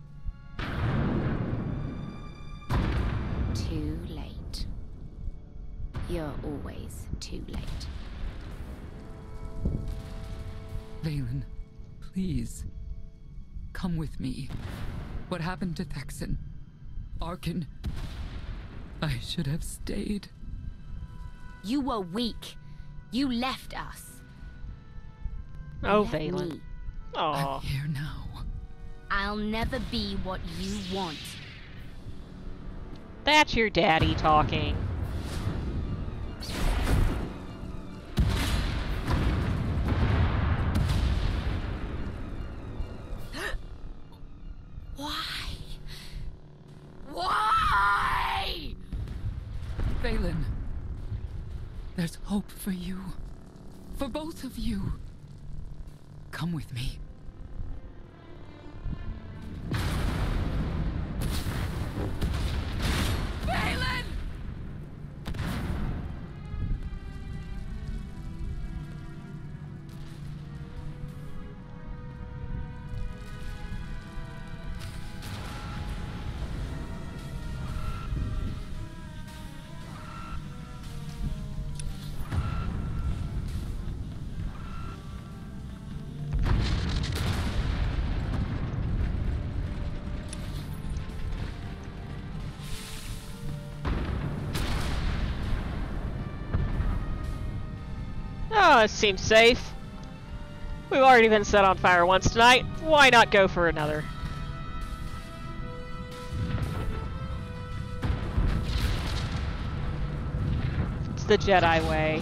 Too late. You're always too late. Valen, please. Come with me. What happened to Thexan? Arcann? I should have stayed. You were weak. You left us. Oh, Let Valen. me. Aw. I'm here now. I'll never be what you want. That's your daddy talking. Why? Why? Valen, there's hope for you. For both of you. Come with me. Valen! Oh, it seems safe. We've already been set on fire once tonight. Why not go for another? It's the Jedi way.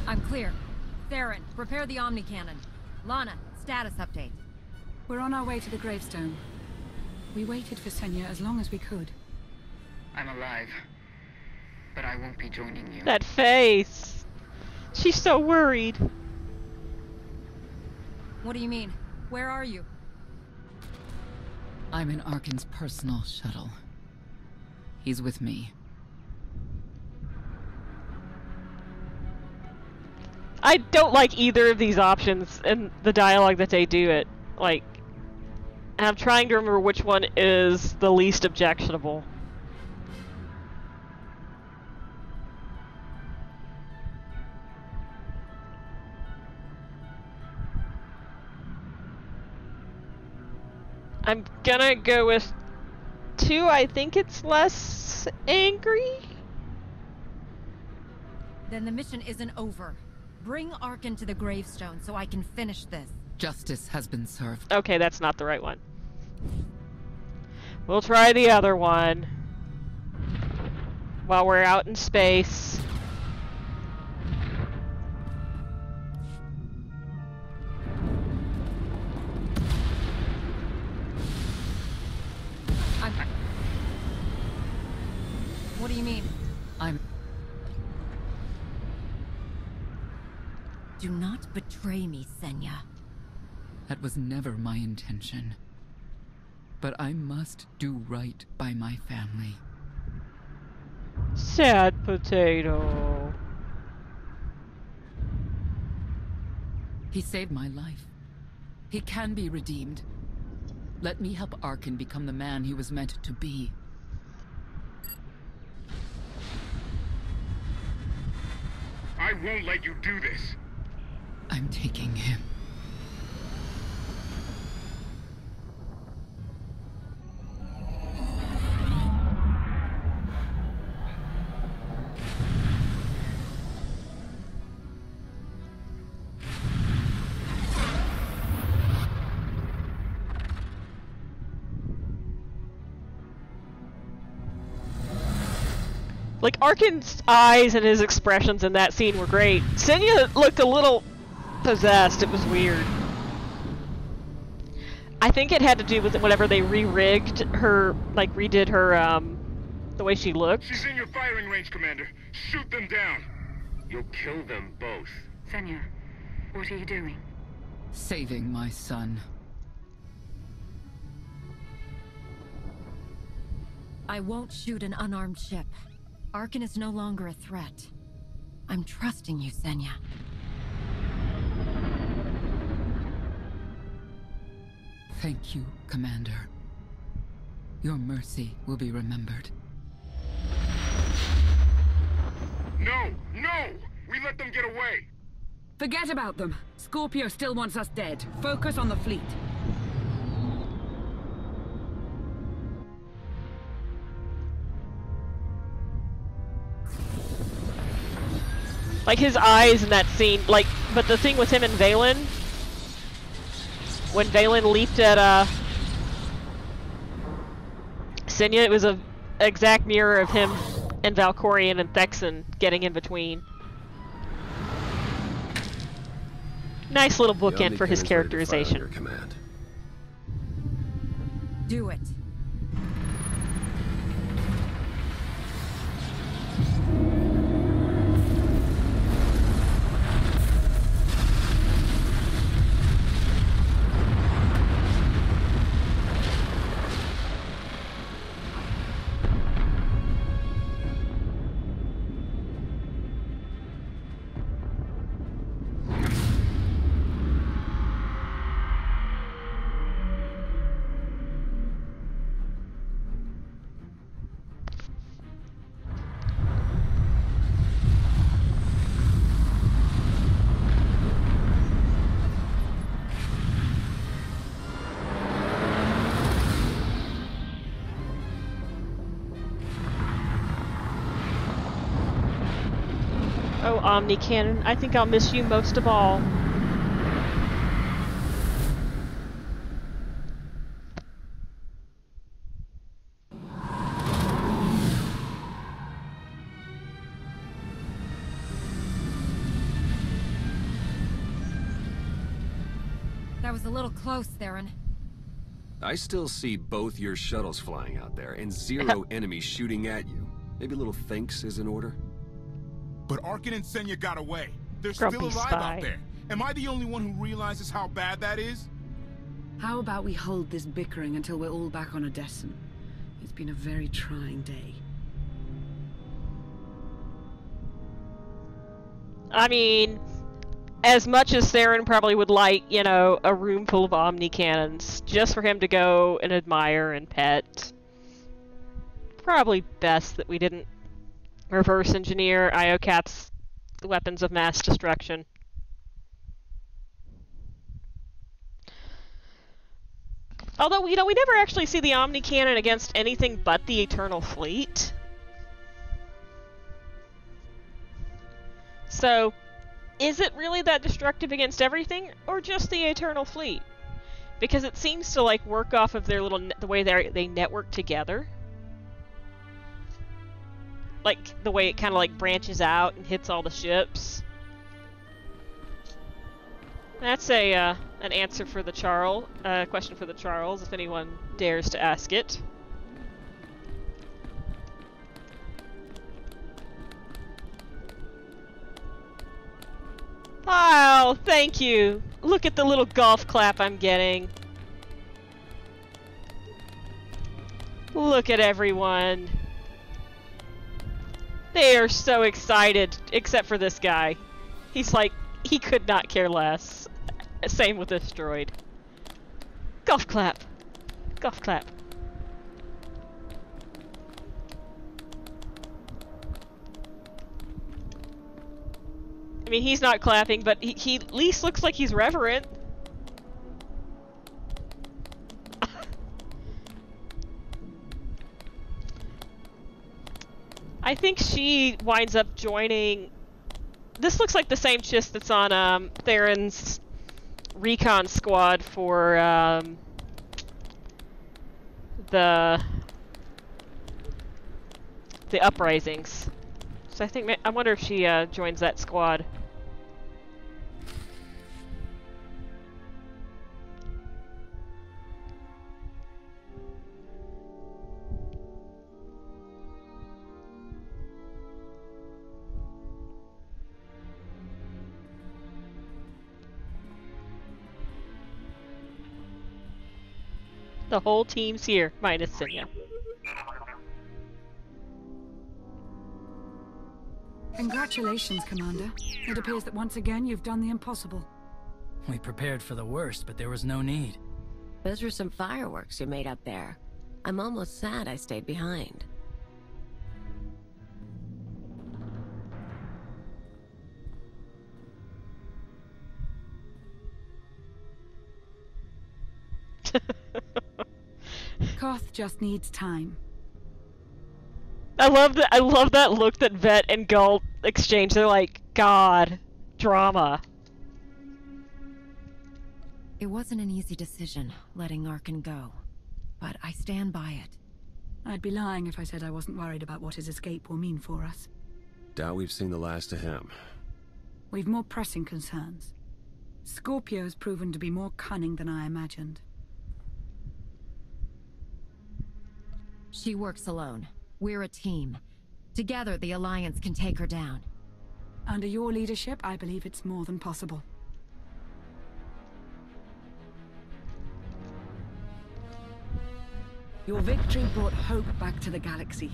I'm clear. Theron, prepare the Omni Cannon. Lana, status update. We're on our way to the gravestone. We waited for Senya as long as we could. I'm alive, but I won't be joining you. That face! She's so worried. What do you mean? Where are you? I'm in Arcann's personal shuttle. He's with me. I don't like either of these options and the dialogue that they do it. Like, and I'm trying to remember which one is the least objectionable. I'm gonna go with 2. I think it's less angry. Then the mission isn't over. Bring Arcann to the gravestone so I can finish this. Justice has been served. Okay, that's not the right one. We'll try the other one. While we're out in space. What do you mean? Do not betray me, Senya. That was never my intention. But I must do right by my family. Sad potato. He saved my life. He can be redeemed. Let me help Arcann become the man he was meant to be. I won't let you do this. I'm taking him. Like, Arkann's eyes and his expressions in that scene were great. Senya looked a little possessed. It was weird. I think it had to do with whenever they re-rigged her, like, redid her, the way she looked. She's in your firing range, Commander. Shoot them down. You'll kill them both. Senya, what are you doing? Saving my son. I won't shoot an unarmed ship. Arcann is no longer a threat. I'm trusting you, Senya. Thank you, Commander. Your mercy will be remembered. No! No! We let them get away! Forget about them. Scorpio still wants us dead. Focus on the fleet. Like, his eyes in that scene, like, but the thing with him and Valen, when Valen leaped at, Senya, it was a exact mirror of him and Valkorion and Thexan getting in between. Nice little bookend for his characterization. Command. Do it. Oh, Omni Cannon, I think I'll miss you most of all. That was a little close, Theron. I still see both your shuttles flying out there and zero enemies shooting at you. Maybe a little thanks is in order? But Arcann and Senya got away. They're Grumpy still alive spy. out there. Am I the only one who realizes how bad that is? How about we hold this bickering until we're all back on Odessen? It's been a very trying day. I mean, as much as Theron probably would like, you know, a room full of Omni Cannons, just for him to go and admire and pet, probably best that we didn't reverse engineer IOCAT's weapons of mass destruction. Although, you know, we never actually see the Omni Cannon against anything but the Eternal Fleet. So, is it really that destructive against everything, or just the Eternal Fleet? Because it seems to, like, work off of their little, the way they network together. Like, the way it kind of, like, branches out and hits all the ships. That's a, an answer for the question for the Charles, if anyone dares to ask it. Oh, thank you! Look at the little golf clap I'm getting. Look at everyone. They are so excited, except for this guy. He's like, he could not care less. Same with this droid. Golf clap. Golf clap. I mean, he's not clapping, but he at least looks like he's reverent. I think she winds up joining... This looks like the same chiss that's on Theron's recon squad for the uprisings. So I wonder if she joins that squad. The whole team's here, minus Senya. Congratulations, Commander. It appears that once again you've done the impossible. We prepared for the worst, but there was no need. Those were some fireworks you made up there. I'm almost sad I stayed behind. Koth just needs time. I love that look that Vet and Gull exchange. They're like, God, drama. It wasn't an easy decision, letting Arcann go. But I stand by it. I'd be lying if I said I wasn't worried about what his escape will mean for us. Doubt we've seen the last of him. We've more pressing concerns. Scorpio's proven to be more cunning than I imagined. She works alone. We're a team. Together, the Alliance can take her down. Under your leadership, I believe it's more than possible. Your victory brought hope back to the galaxy.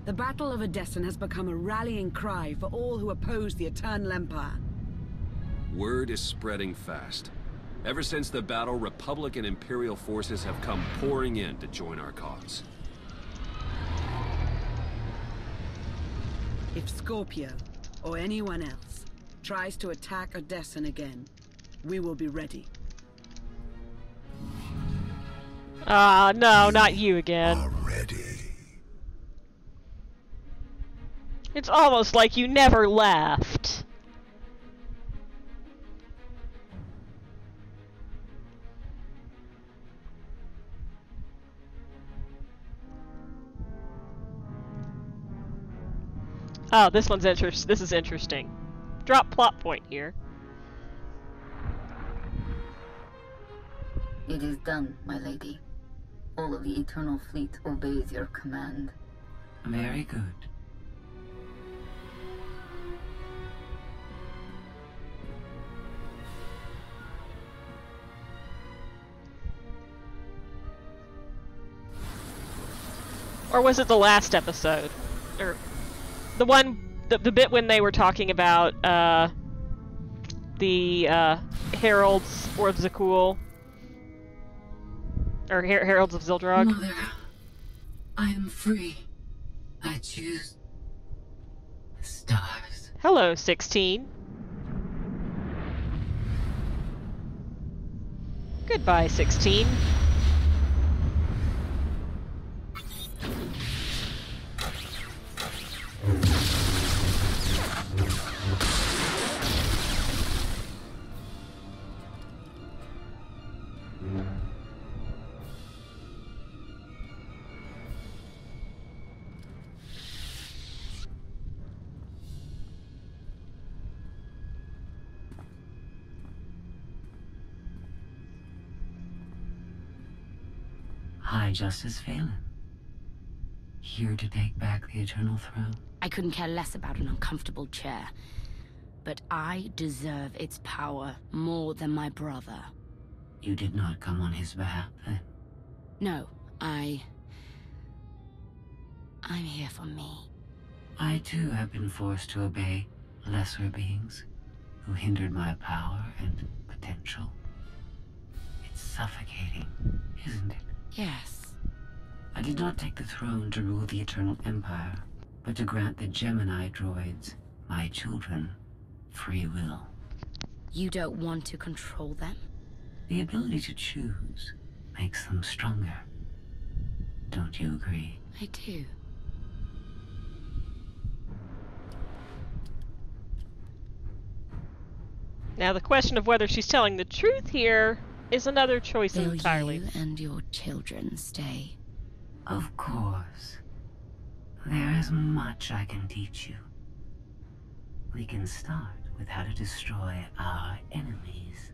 The Battle of Odessen has become a rallying cry for all who oppose the Eternal Empire. Word is spreading fast. Ever since the battle, Republic and Imperial forces have come pouring in to join our cause. If Scorpio, or anyone else, tries to attack Odessen again, we will be ready. Ah, no, not you again. Ready. It's almost like you never left. Oh, this is interesting. Drop plot point here. It is done, my lady. All of the Eternal Fleet obeys your command. Very good. Or was it the last episode? Or the bit when they were talking about the Heralds of Zakul, or Heralds of Zildrog? Mother, I am free. I choose the stars. Hello, 16. Goodbye, 16. High Justice Fallen. Here to take back the Eternal Throne. I couldn't care less about an uncomfortable chair. But I deserve its power more than my brother. You did not come on his behalf, then? No, I'm here for me. I too have been forced to obey lesser beings who hindered my power and potential. It's suffocating, isn't it? Yes. I did not take the throne to rule the Eternal Empire, but to grant the Gemini droids, my children, free will. You don't want to control them? The ability to choose makes them stronger. Don't you agree? I do. Now the question of whether she's telling the truth here is another choice entirely. Will you and your children stay? Of course. There is much I can teach you. We can start with how to destroy our enemies.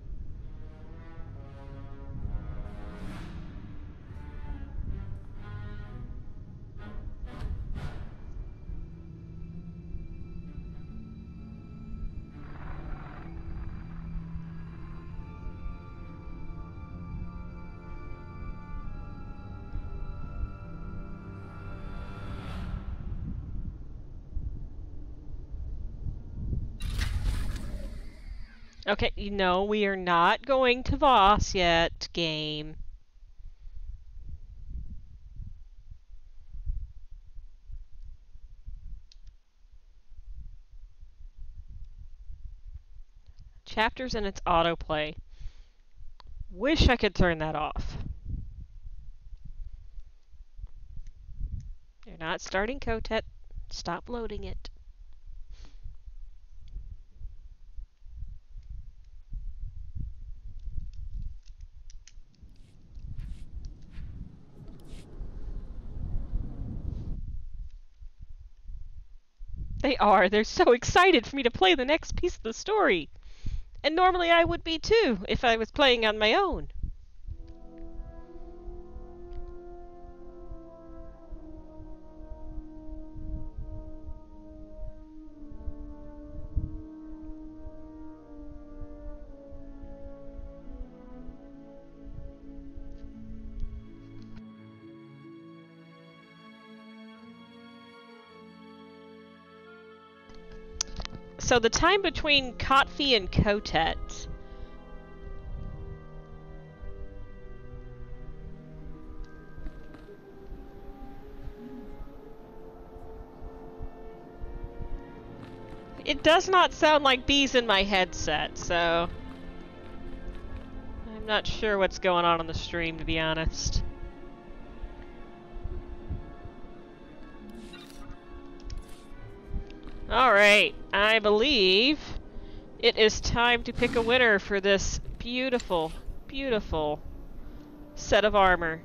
Okay, no, we are not going to Voss yet, game. Chapters in its autoplay. Wish I could turn that off. You're not starting Kotet. Stop loading it. They are. They're so excited for me to play the next piece of the story. And normally I would be too, if I was playing on my own. So the time between Kotfi and Kotet. It does not sound like bees in my headset, so I'm not sure what's going on the stream, to be honest. Alright, I believe it is time to pick a winner for this beautiful, beautiful set of armor.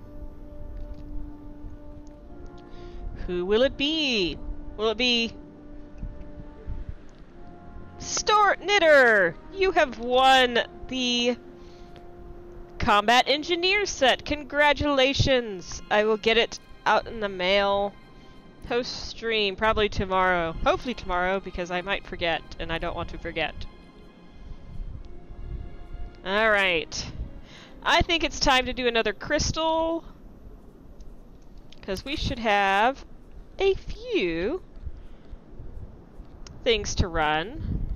Who will it be? Will it be Stort Knitter? You have won the Combat Engineer set. Congratulations! I will get it out in the mail post-stream, probably tomorrow. Hopefully tomorrow, because I might forget, and I don't want to forget. Alright. I think it's time to do another crystal, because we should have a few things to run.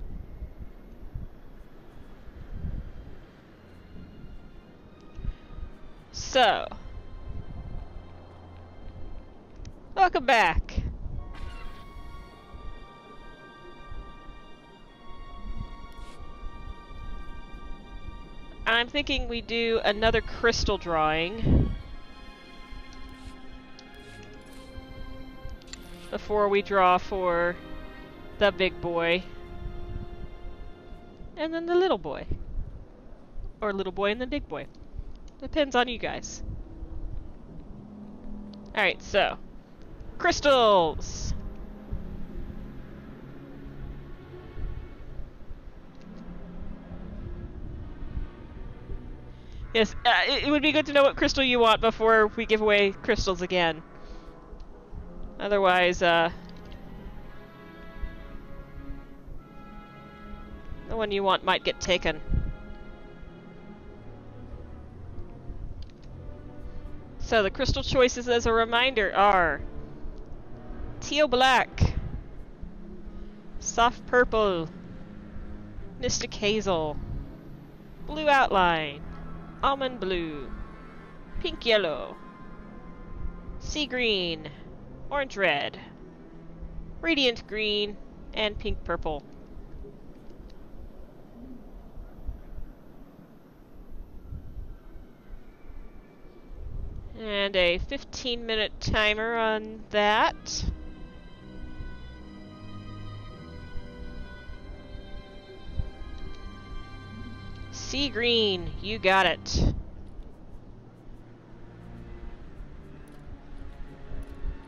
So, welcome back. I'm thinking we do another crystal drawing before we draw for the big boy. And then the little boy. Or little boy and the big boy. Depends on you guys. Alright, so crystals! Yes, it would be good to know what crystal you want before we give away crystals again. Otherwise, the one you want might get taken. So the crystal choices, as a reminder, are teal black, soft purple, mystic hazel, blue outline, almond blue, pink yellow, sea green, orange red, radiant green, and pink purple. And a 15-minute timer on that. Sea green, you got it.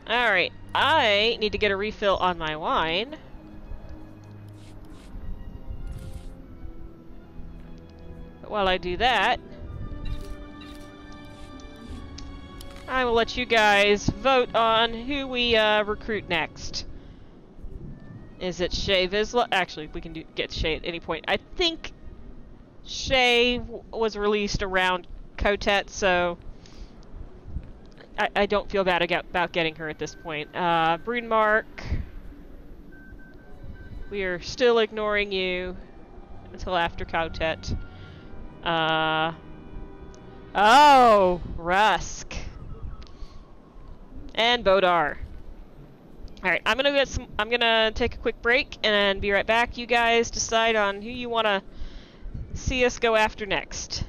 Alright, I need to get a refill on my wine. while I do that, I will let you guys vote on who we recruit next. Is it Shay Vizsla? Actually, we can get Shay at any point. I think Shay was released around Kotet, so I don't feel bad about getting her at this point. Brunmark, we are still ignoring you until after Kotet. Oh, Rusk. And Bodar. Alright, I'm gonna take a quick break and be right back. You guys decide on who you wanna see us go after next.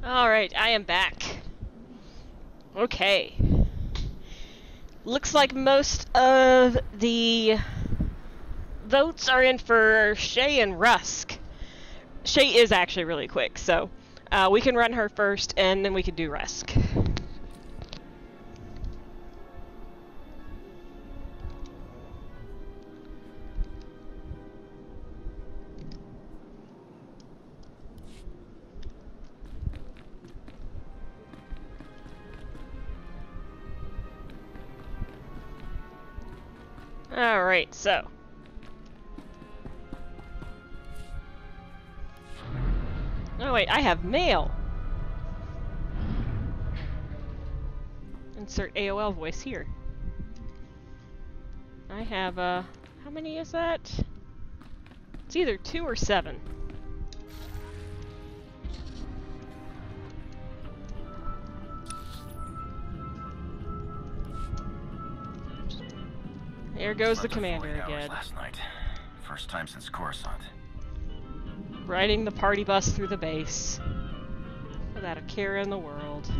Alright, I am back. Okay. Looks like most of the votes are in for Shay and Rusk. Shay is actually really quick, so we can run her first and then we can do Rusk. Alright, so. Oh wait, I have mail! Insert AOL voice here. I have, how many is that? It's either 2 or 7. There goes the commander again. Last night. First time since Coruscant. Riding the party bus through the base. Without a care in the world.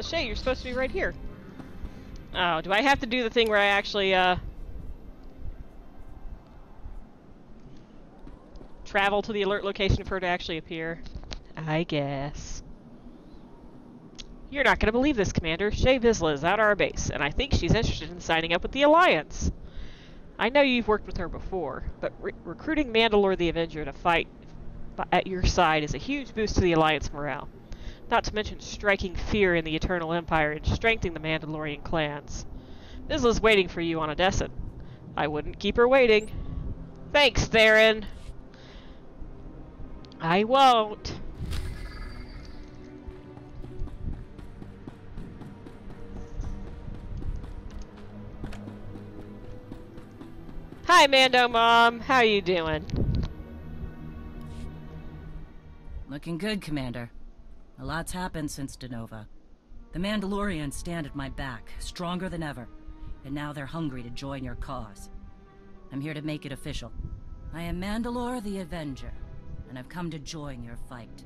Shay, you're supposed to be right here. Oh, do I have to do the thing where I actually, travel to the alert location for her to actually appear? I guess. You're not going to believe this, Commander. Shay Vizsla is at our base, and I think she's interested in signing up with the Alliance. I know you've worked with her before, but recruiting Mandalore the Avenger to fight at your side is a huge boost to the Alliance morale. Not to mention striking fear in the Eternal Empire and strengthening the Mandalorian clans. Vizsla's waiting for you on Odessen. I wouldn't keep her waiting. Thanks, Theron. I won't. Hi, Mando Mom. How you doing? Looking good, Commander. A lot's happened since Denova. The Mandalorians stand at my back, stronger than ever, and now they're hungry to join your cause. I'm here to make it official. I am Mandalore the Avenger, and I've come to join your fight.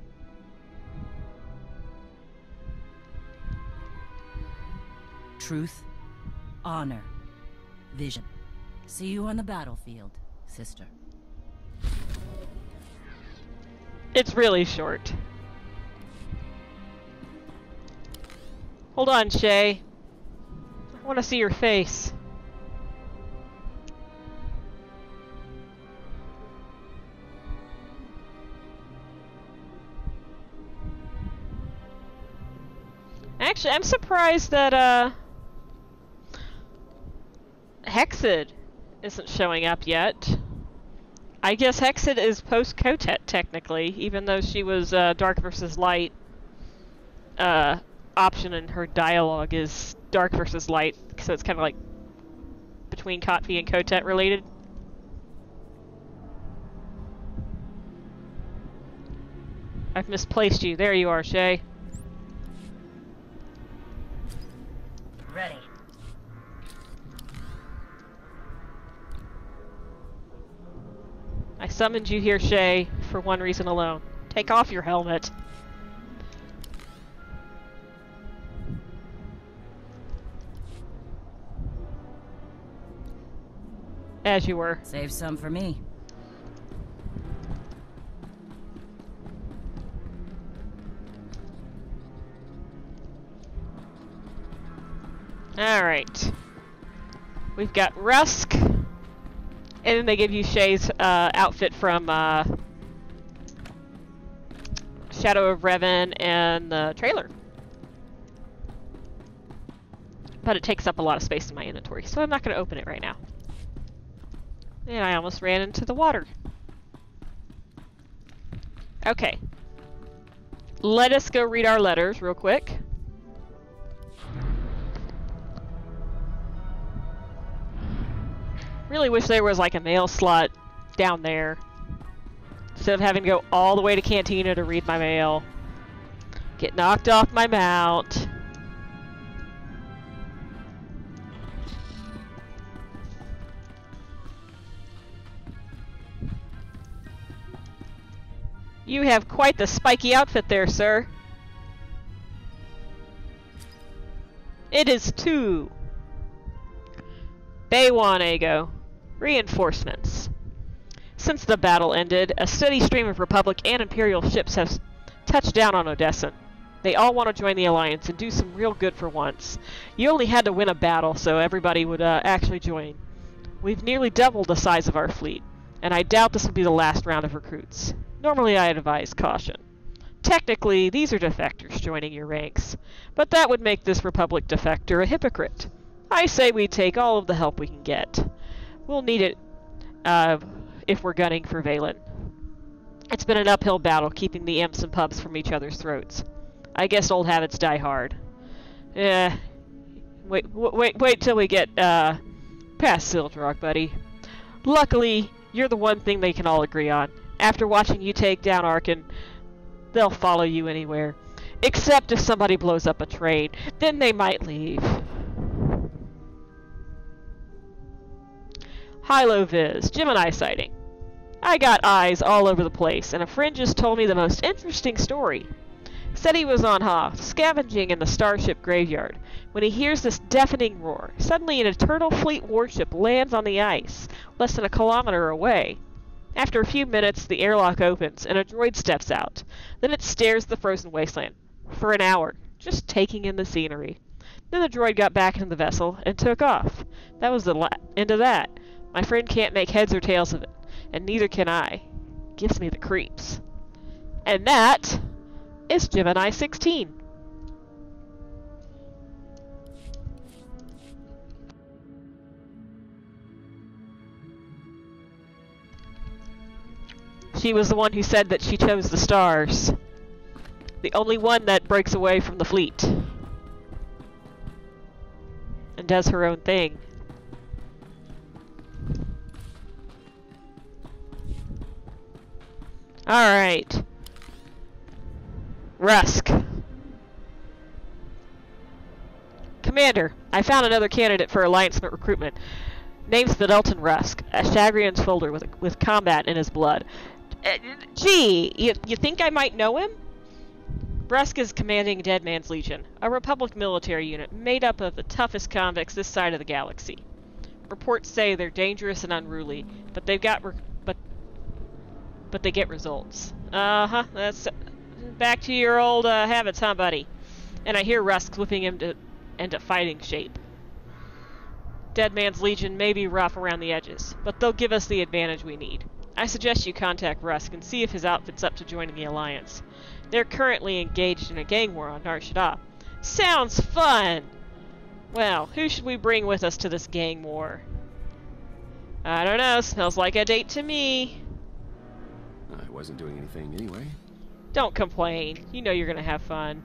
Truth, honor, vision. See you on the battlefield, sister. It's really short. Hold on, Shay. I want to see your face. Actually, I'm surprised that, Hexed isn't showing up yet. I guess Hexed is post-Kotet, technically, even though she was, Dark versus Light, option in her dialogue is Dark versus Light, so it's kind of like between Kotvi and Kotet related. I've misplaced you. There you are, Shay. Ready. I summoned you here, Shay, for one reason alone. Take off your helmet. As you were. Save some for me. Alright. We've got Rusk. And then they give you Shay's outfit from Shadow of Revan and the trailer. But it takes up a lot of space in my inventory, so I'm not going to open it right now. And I almost ran into the water. Okay. Let us go read our letters real quick. Really wish there was like a mail slot down there. Instead of having to go all the way to Cantina to read my mail. Get knocked off my mount. You have quite the spiky outfit there, sir. It is 2. Baywan Ego. Reinforcements. Since the battle ended, a steady stream of Republic and Imperial ships has touched down on Odessen. They all want to join the Alliance and do some real good for once. You only had to win a battle so everybody would actually join. We've nearly doubled the size of our fleet, and I doubt this will be the last round of recruits. Normally I advise caution. Technically, these are defectors joining your ranks, but that would make this Republic defector a hypocrite. I say we take all of the help we can get. We'll need it if we're gunning for Valen. It's been an uphill battle keeping the imps and pups from each other's throats. I guess old habits die hard. Wait till we get past Sildrog, buddy. Luckily, you're the one thing they can all agree on. After watching you take down Arcann, they'll follow you anywhere. Except if somebody blows up a train, then they might leave. Hilo Viz, Gemini sighting. I got eyes all over the place, and a friend just told me the most interesting story. Said he was on Hoth, scavenging in the starship graveyard, when he hears this deafening roar. Suddenly an Eternal Fleet warship lands on the ice, less than a kilometer away. After a few minutes, the airlock opens, and a droid steps out. Then it stares the frozen wasteland. For an hour, just taking in the scenery. Then the droid got back into the vessel, and took off. That was the end of that. My friend can't make heads or tails of it, and neither can I. Gives me the creeps. And that is Gemini 16. She was the one who said that she chose the stars. The only one that breaks away from the fleet. And does her own thing. Alright. Rusk. Commander, I found another candidate for Alliance recruitment. Name's Fidelton Rusk, a Chagrian soldier with combat in his blood. Gee, you think I might know him? Rusk is commanding Dead Man's Legion, a Republic military unit made up of the toughest convicts this side of the galaxy. Reports say they're dangerous and unruly, but they've got but they get results. That's back to your old habits, huh, buddy? And I hear Rusk whipping him into fighting shape. Dead Man's Legion may be rough around the edges, but they'll give us the advantage we need. I suggest you contact Rusk and see if his outfit's up to joining the Alliance. They're currently engaged in a gang war on Nar Shaddaa. Sounds fun! Well, who should we bring with us to this gang war? I don't know, smells like a date to me. I wasn't doing anything anyway. Don't complain. You know you're gonna have fun.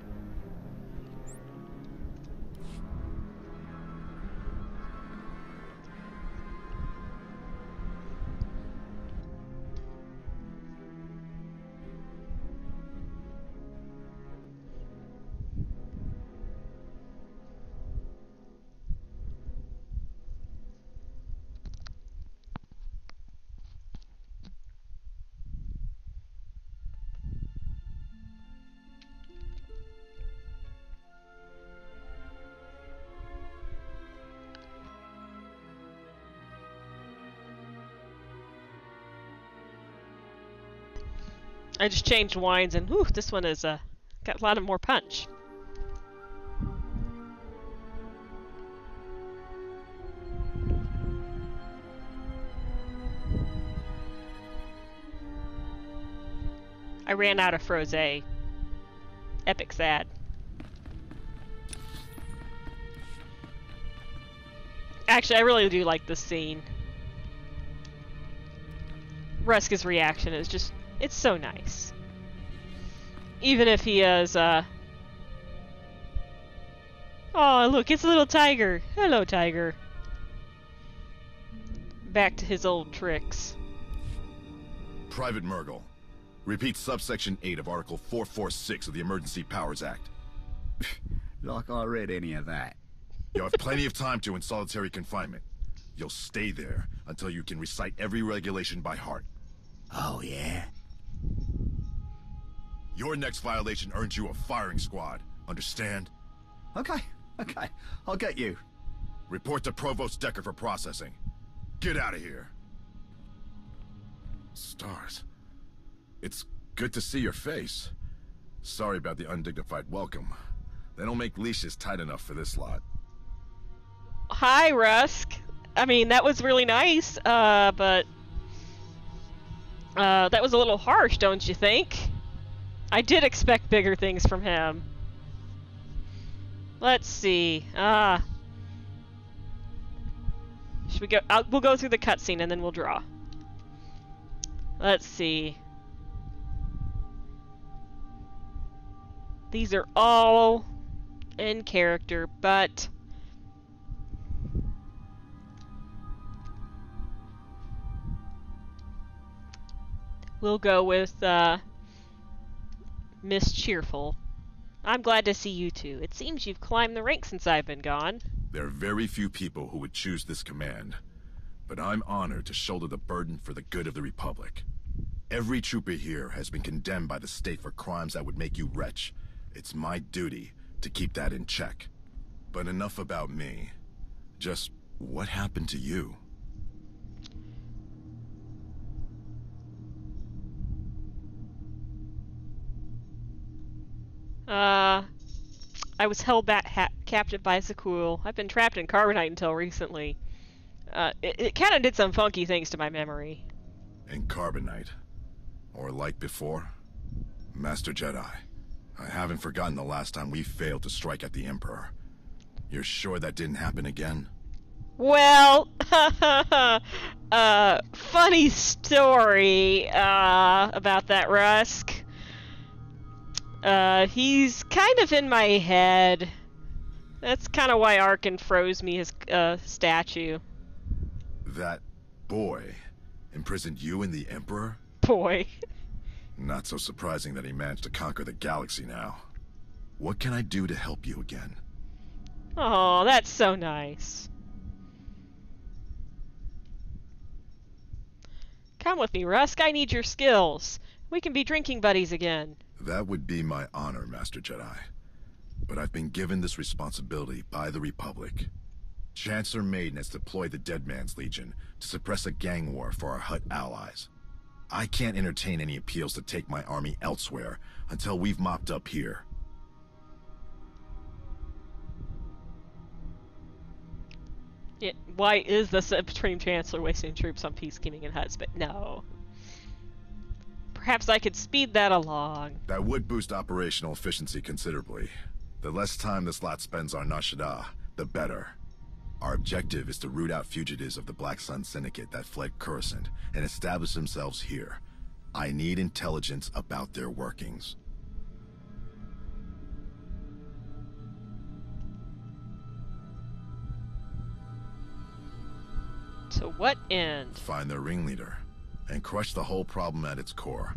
I just changed wines and whew, this one is got a lot of more punch. I ran out of Frosé. Epic sad. Actually, I really do like this scene. Rusk's reaction is just, it's so nice. Even if he is, oh, look, it's a little tiger. Hello, tiger. Back to his old tricks. Private Murgle. Repeat subsection 8 of Article 446 of the Emergency Powers Act. Like I read any of that. You'll have plenty of time to in solitary confinement. You'll stay there until you can recite every regulation by heart. Oh, yeah? Your next violation earns you a firing squad. Understand? Okay. I'll get you. Report to Provost Decker for processing. Get out of here. Stars. It's good to see your face. Sorry about the undignified welcome. They don't make leashes tight enough for this lot. Hi, Rusk. I mean, that was really nice, but that was a little harsh, don't you think? I did expect bigger things from him. Let's see. Should we go? We'll go through the cutscene and then we'll draw. Let's see. These are all in character, but we'll go with Miss Cheerful. I'm glad to see you two. It seems you've climbed the ranks since I've been gone. There are very few people who would choose this command, but I'm honored to shoulder the burden for the good of the Republic. Every trooper here has been condemned by the state for crimes that would make you retch. It's my duty to keep that in check. But enough about me. Just what happened to you? I was held back captive by Zakul. I've been trapped in Carbonite until recently. It kind of did some funky things to my memory. In Carbonite? Or like before? Master Jedi, I haven't forgotten the last time we failed to strike at the Emperor. You're sure that didn't happen again? Well, funny story about that, Rusk. He's kind of in my head. That's kind of why Arcann froze me his statue. That boy imprisoned you and the Emperor? Boy. Not so surprising that he managed to conquer the galaxy now. What can I do to help you again? Oh, that's so nice. Come with me, Rusk. I need your skills. We can be drinking buddies again. That would be my honor, Master Jedi. But I've been given this responsibility by the Republic. Chancellor Maiden has deployed the Dead Man's Legion to suppress a gang war for our Hutt allies. I can't entertain any appeals to take my army elsewhere until we've mopped up here. Yeah, why is the Supreme Chancellor wasting troops on peacekeeping in Hutts? But no. Perhaps I could speed that along. That would boost operational efficiency considerably. The less time this lot spends on Nar Shaddaa, the better. Our objective is to root out fugitives of the Black Sun Syndicate that fled Coruscant and establish themselves here. I need intelligence about their workings. To what end? Find their ringleader and crush the whole problem at its core.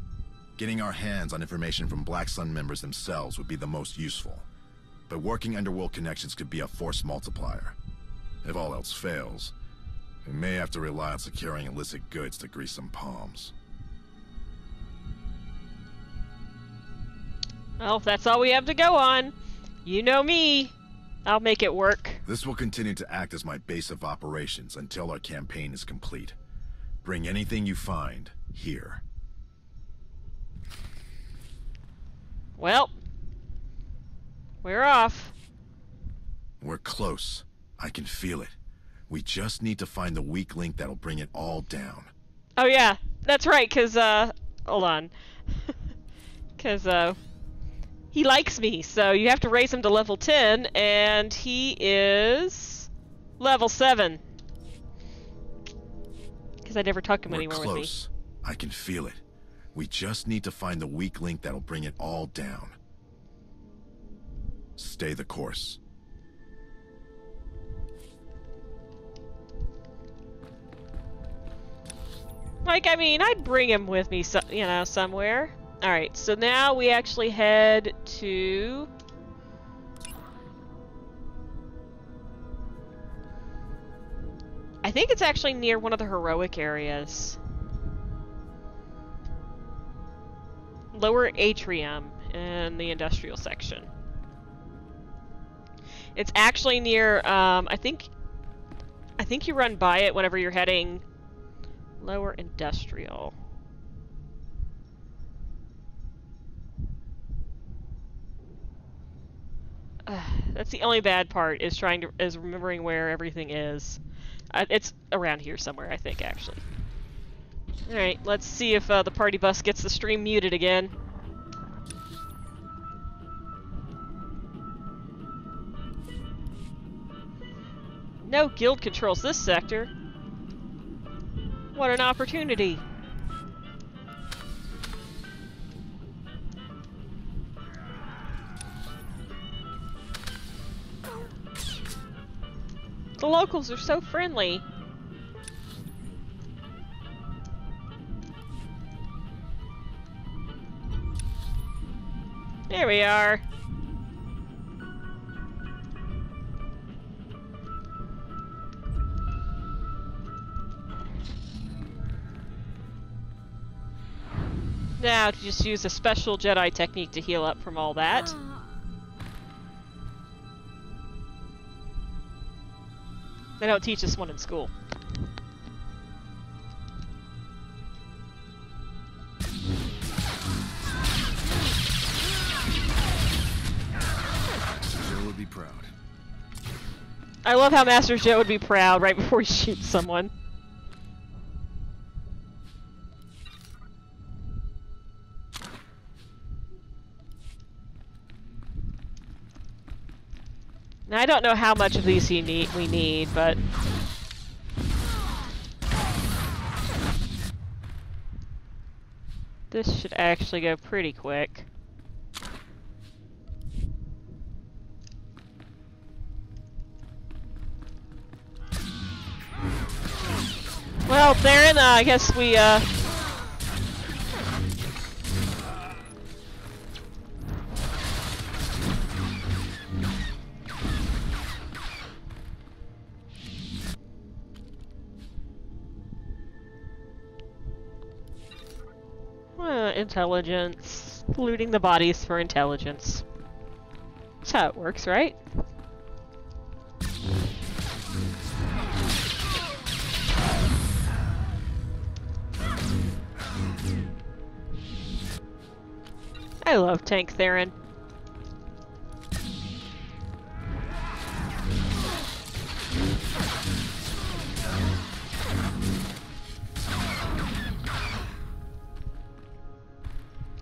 Getting our hands on information from Black Sun members themselves would be the most useful. But working underworld connections could be a force multiplier. If all else fails, we may have to rely on securing illicit goods to grease some palms. Well, that's all we have to go on. You know me. I'll make it work. This will continue to act as my base of operations until our campaign is complete. Bring anything you find here. Well, we're off. We're close. I can feel it. We just need to find the weak link that'll bring it all down. Oh yeah, that's right, cause, hold on. Cause, he likes me, so you have to raise him to level 10, and he is level 7. Cause I never took him anywhere with me. We're close. I can feel it. We just need to find the weak link that'll bring it all down. Stay the course. Like, I mean, I'd bring him with me, so, you know, somewhere. Alright, so now we actually head to... I think it's actually near one of the heroic areas. Lower Atrium in the industrial section. It's actually near, I think you run by it whenever you're heading lower industrial. That's the only bad part, is remembering where everything is. It's around here somewhere, I think, actually. Alright, let's see if the party bus gets the stream muted again. No guild controls this sector. What an opportunity. The locals are so friendly. There we are. Now to just use a special Jedi technique to heal up from all that. They don't teach this one in school. Joe would be proud. I love how Master Joe would be proud right before he shoots someone. Now, I don't know how much of these we need, but... this should actually go pretty quick. Well, Theron, I guess we, intelligence. Looting the bodies for intelligence. That's how it works, right? I love Tank Theron.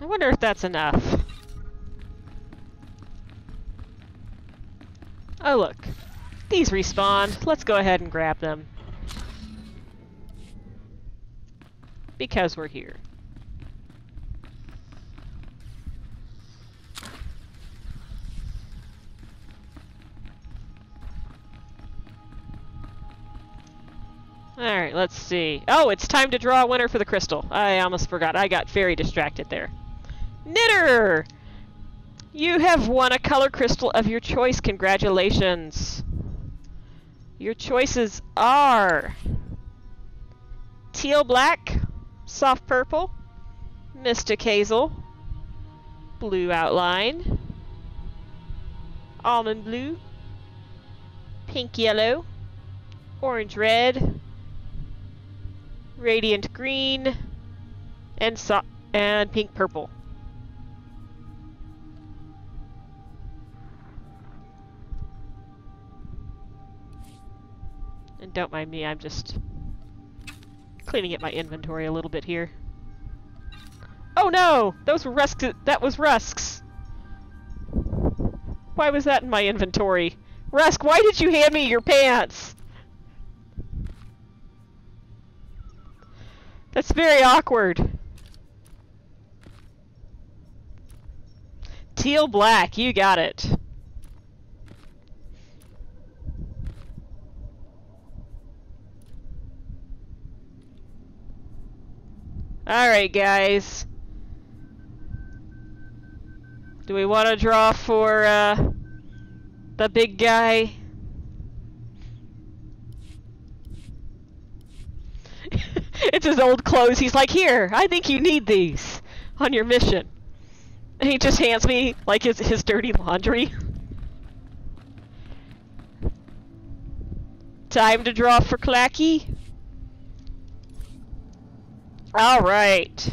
I wonder if that's enough. Oh look, these respawned. Let's go ahead and grab them. Because we're here. Alright, let's see. Oh, it's time to draw a winner for the crystal. I almost forgot. I got very distracted there. Knitter! You have won a color crystal of your choice. Congratulations. Your choices are teal black, soft purple, mystic hazel, blue outline, almond blue, pink yellow, orange red, radiant green, and pink purple. And don't mind me, I'm just cleaning up my inventory a little bit here. Oh no! Those were Rusks. That was Rusks. Why was that in my inventory? Rusk, why did you hand me your pants? That's very awkward. Teal black, you got it. Alright, guys. Do we want to draw for, the big guy? It's his old clothes. He's like, here, I think you need these on your mission. And he just hands me, like, his dirty laundry. Time to draw for Clacky. Alright.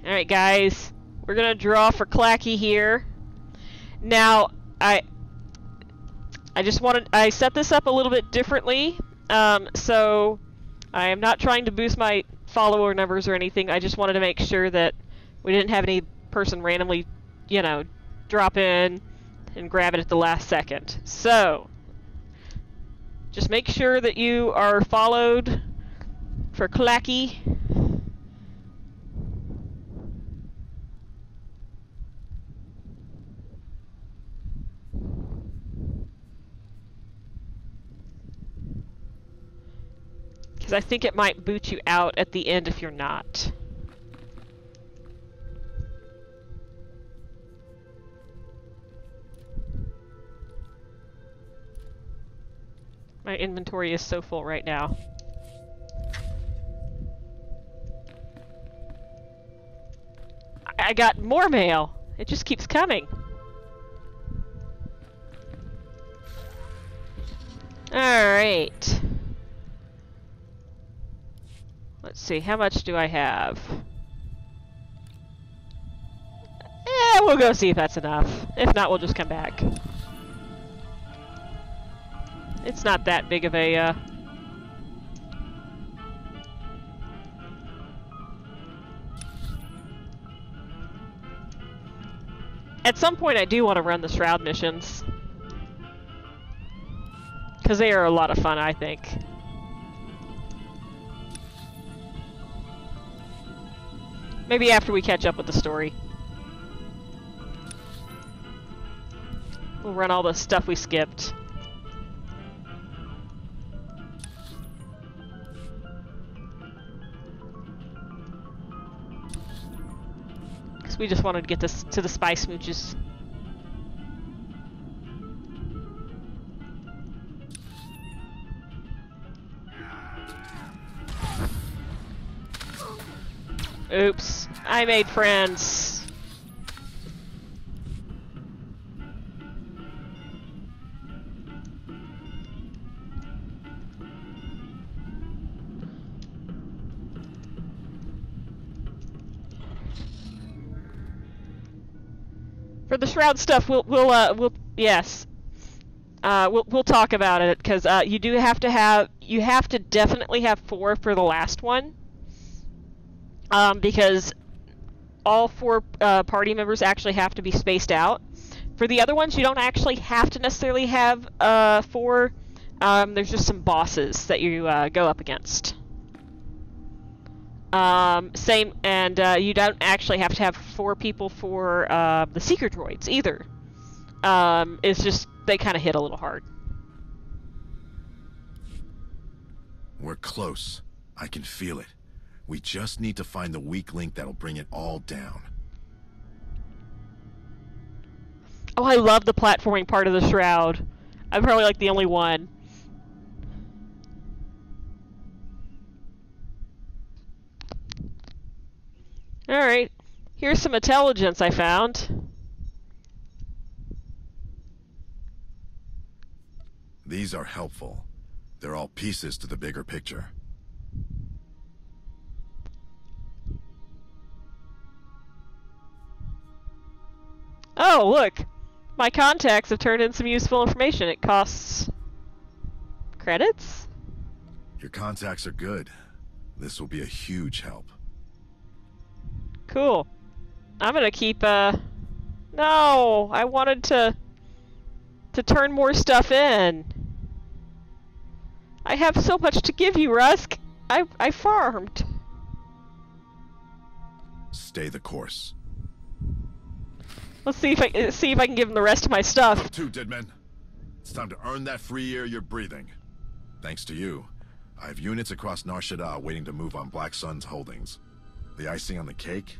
Alright, guys. We're gonna draw for Clacky here. Now, I set this up a little bit differently. So I am not trying to boost my follower numbers or anything. I just wanted to make sure that we didn't have any person randomly, you know, drop in and grab it at the last second. So, Just make sure that you are followed for Clacky. Because I think it might boot you out at the end if you're not. My inventory is so full right now. I got more mail! It just keeps coming. Alright. Let's see, how much do I have? We'll go see if that's enough. If not, we'll just come back. It's not that big of a, At some point I do want to run the Shroud missions. Because they are a lot of fun, I think. Maybe after we catch up with the story. We'll run all the stuff we skipped. Because we just wanted to get this to the spy smooches. Oops, I made friends. For the Shroud stuff, we'll talk about it, because you have to definitely have 4 for the last one. Because all 4 party members actually have to be spaced out. For the other ones, you don't actually have to necessarily have 4. There's just some bosses that you go up against. Same, and you don't actually have to have 4 people for the Seeker droids either. It's just they kind of hit a little hard. We're close. I can feel it. We just need to find the weak link that'll bring it all down. Oh, I love the platforming part of the Shroud. I'm probably like the only one. Alright, here's some intelligence I found. These are helpful. They're all pieces to the bigger picture. Oh, look! My contacts have turned in some useful information. It costs... credits? Your contacts are good. This will be a huge help. Cool. I'm gonna keep, No! I wanted to turn more stuff in. I have so much to give you, Rusk! I farmed! Stay the course. Let's see if I can give him the rest of my stuff. Too, Deadman. It's time to earn that free air you're breathing. Thanks to you, I have units across Nar Shaddaa waiting to move on Black Sun's holdings. The icing on the cake?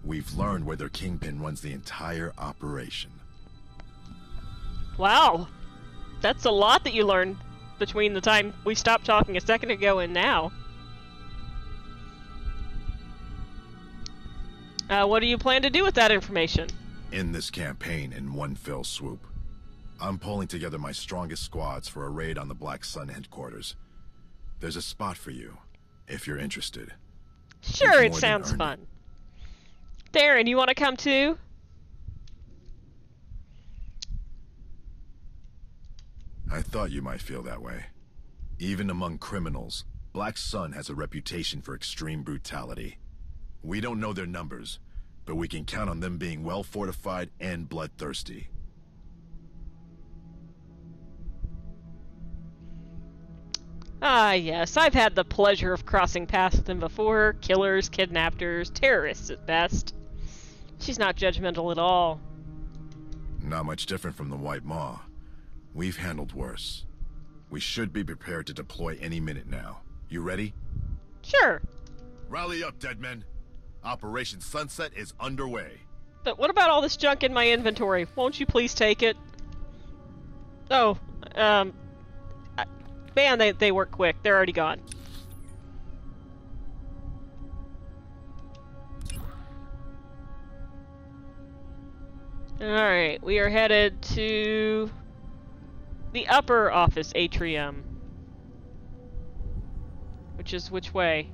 We've learned where their kingpin runs the entire operation. Wow. That's a lot that you learned between the time we stopped talking a second ago and now. What do you plan to do with that information? In this campaign in one fell swoop. I'm pulling together my strongest squads for a raid on the Black Sun headquarters. There's a spot for you, if you're interested. Sure, it sounds fun. Darren, you want to come too? I thought you might feel that way. Even among criminals, Black Sun has a reputation for extreme brutality. We don't know their numbers, but we can count on them being well fortified and bloodthirsty. Ah, yes, I've had the pleasure of crossing paths with them before. Killers, kidnappers, terrorists at best. She's not judgmental at all. Not much different from the White Maw. We've handled worse. We should be prepared to deploy any minute now. You ready? Sure. Rally up, dead men. Operation Sunset is underway. But what about all this junk in my inventory? Won't you please take it? Oh, man, they work quick. They're already gone. Alright, we are headed to the upper office atrium. Which is which way?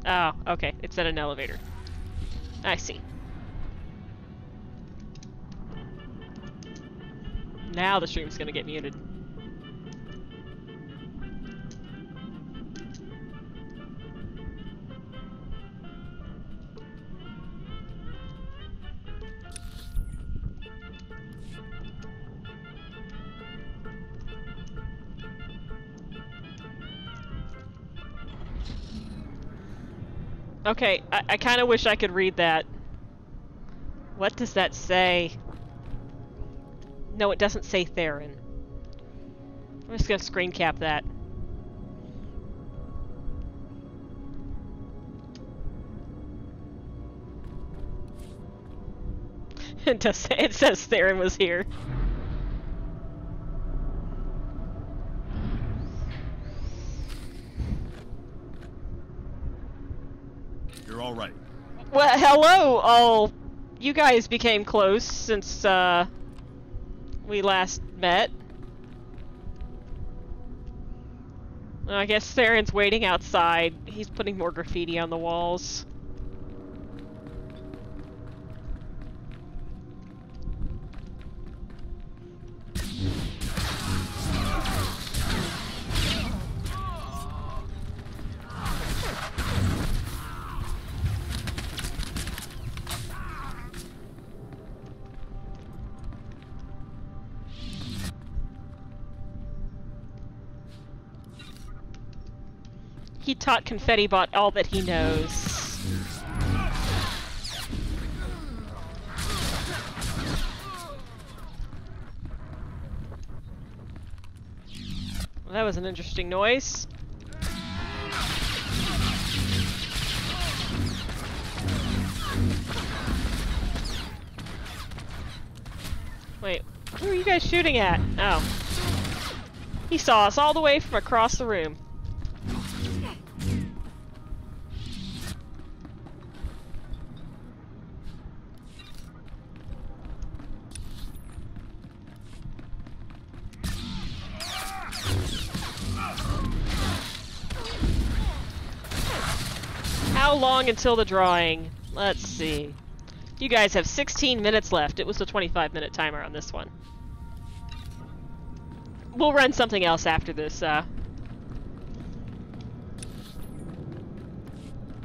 Oh, okay. It's at an elevator. I see. Now the stream's gonna get muted. Okay, I kind of wish I could read that. What does that say? No, it doesn't say Theron. I'm just gonna screen cap that. It says Theron was here. You're all right. Well, hello, all. You guys became close since, we last met. Well, I guess Theron's waiting outside. He's putting more graffiti on the walls. He taught Confetti Bot all that he knows. Well, that was an interesting noise. Wait, who are you guys shooting at? Oh. He saw us all the way from across the room. How long until the drawing? Let's see. You guys have 16 minutes left. It was a 25-minute timer on this one. We'll run something else after this. Oh,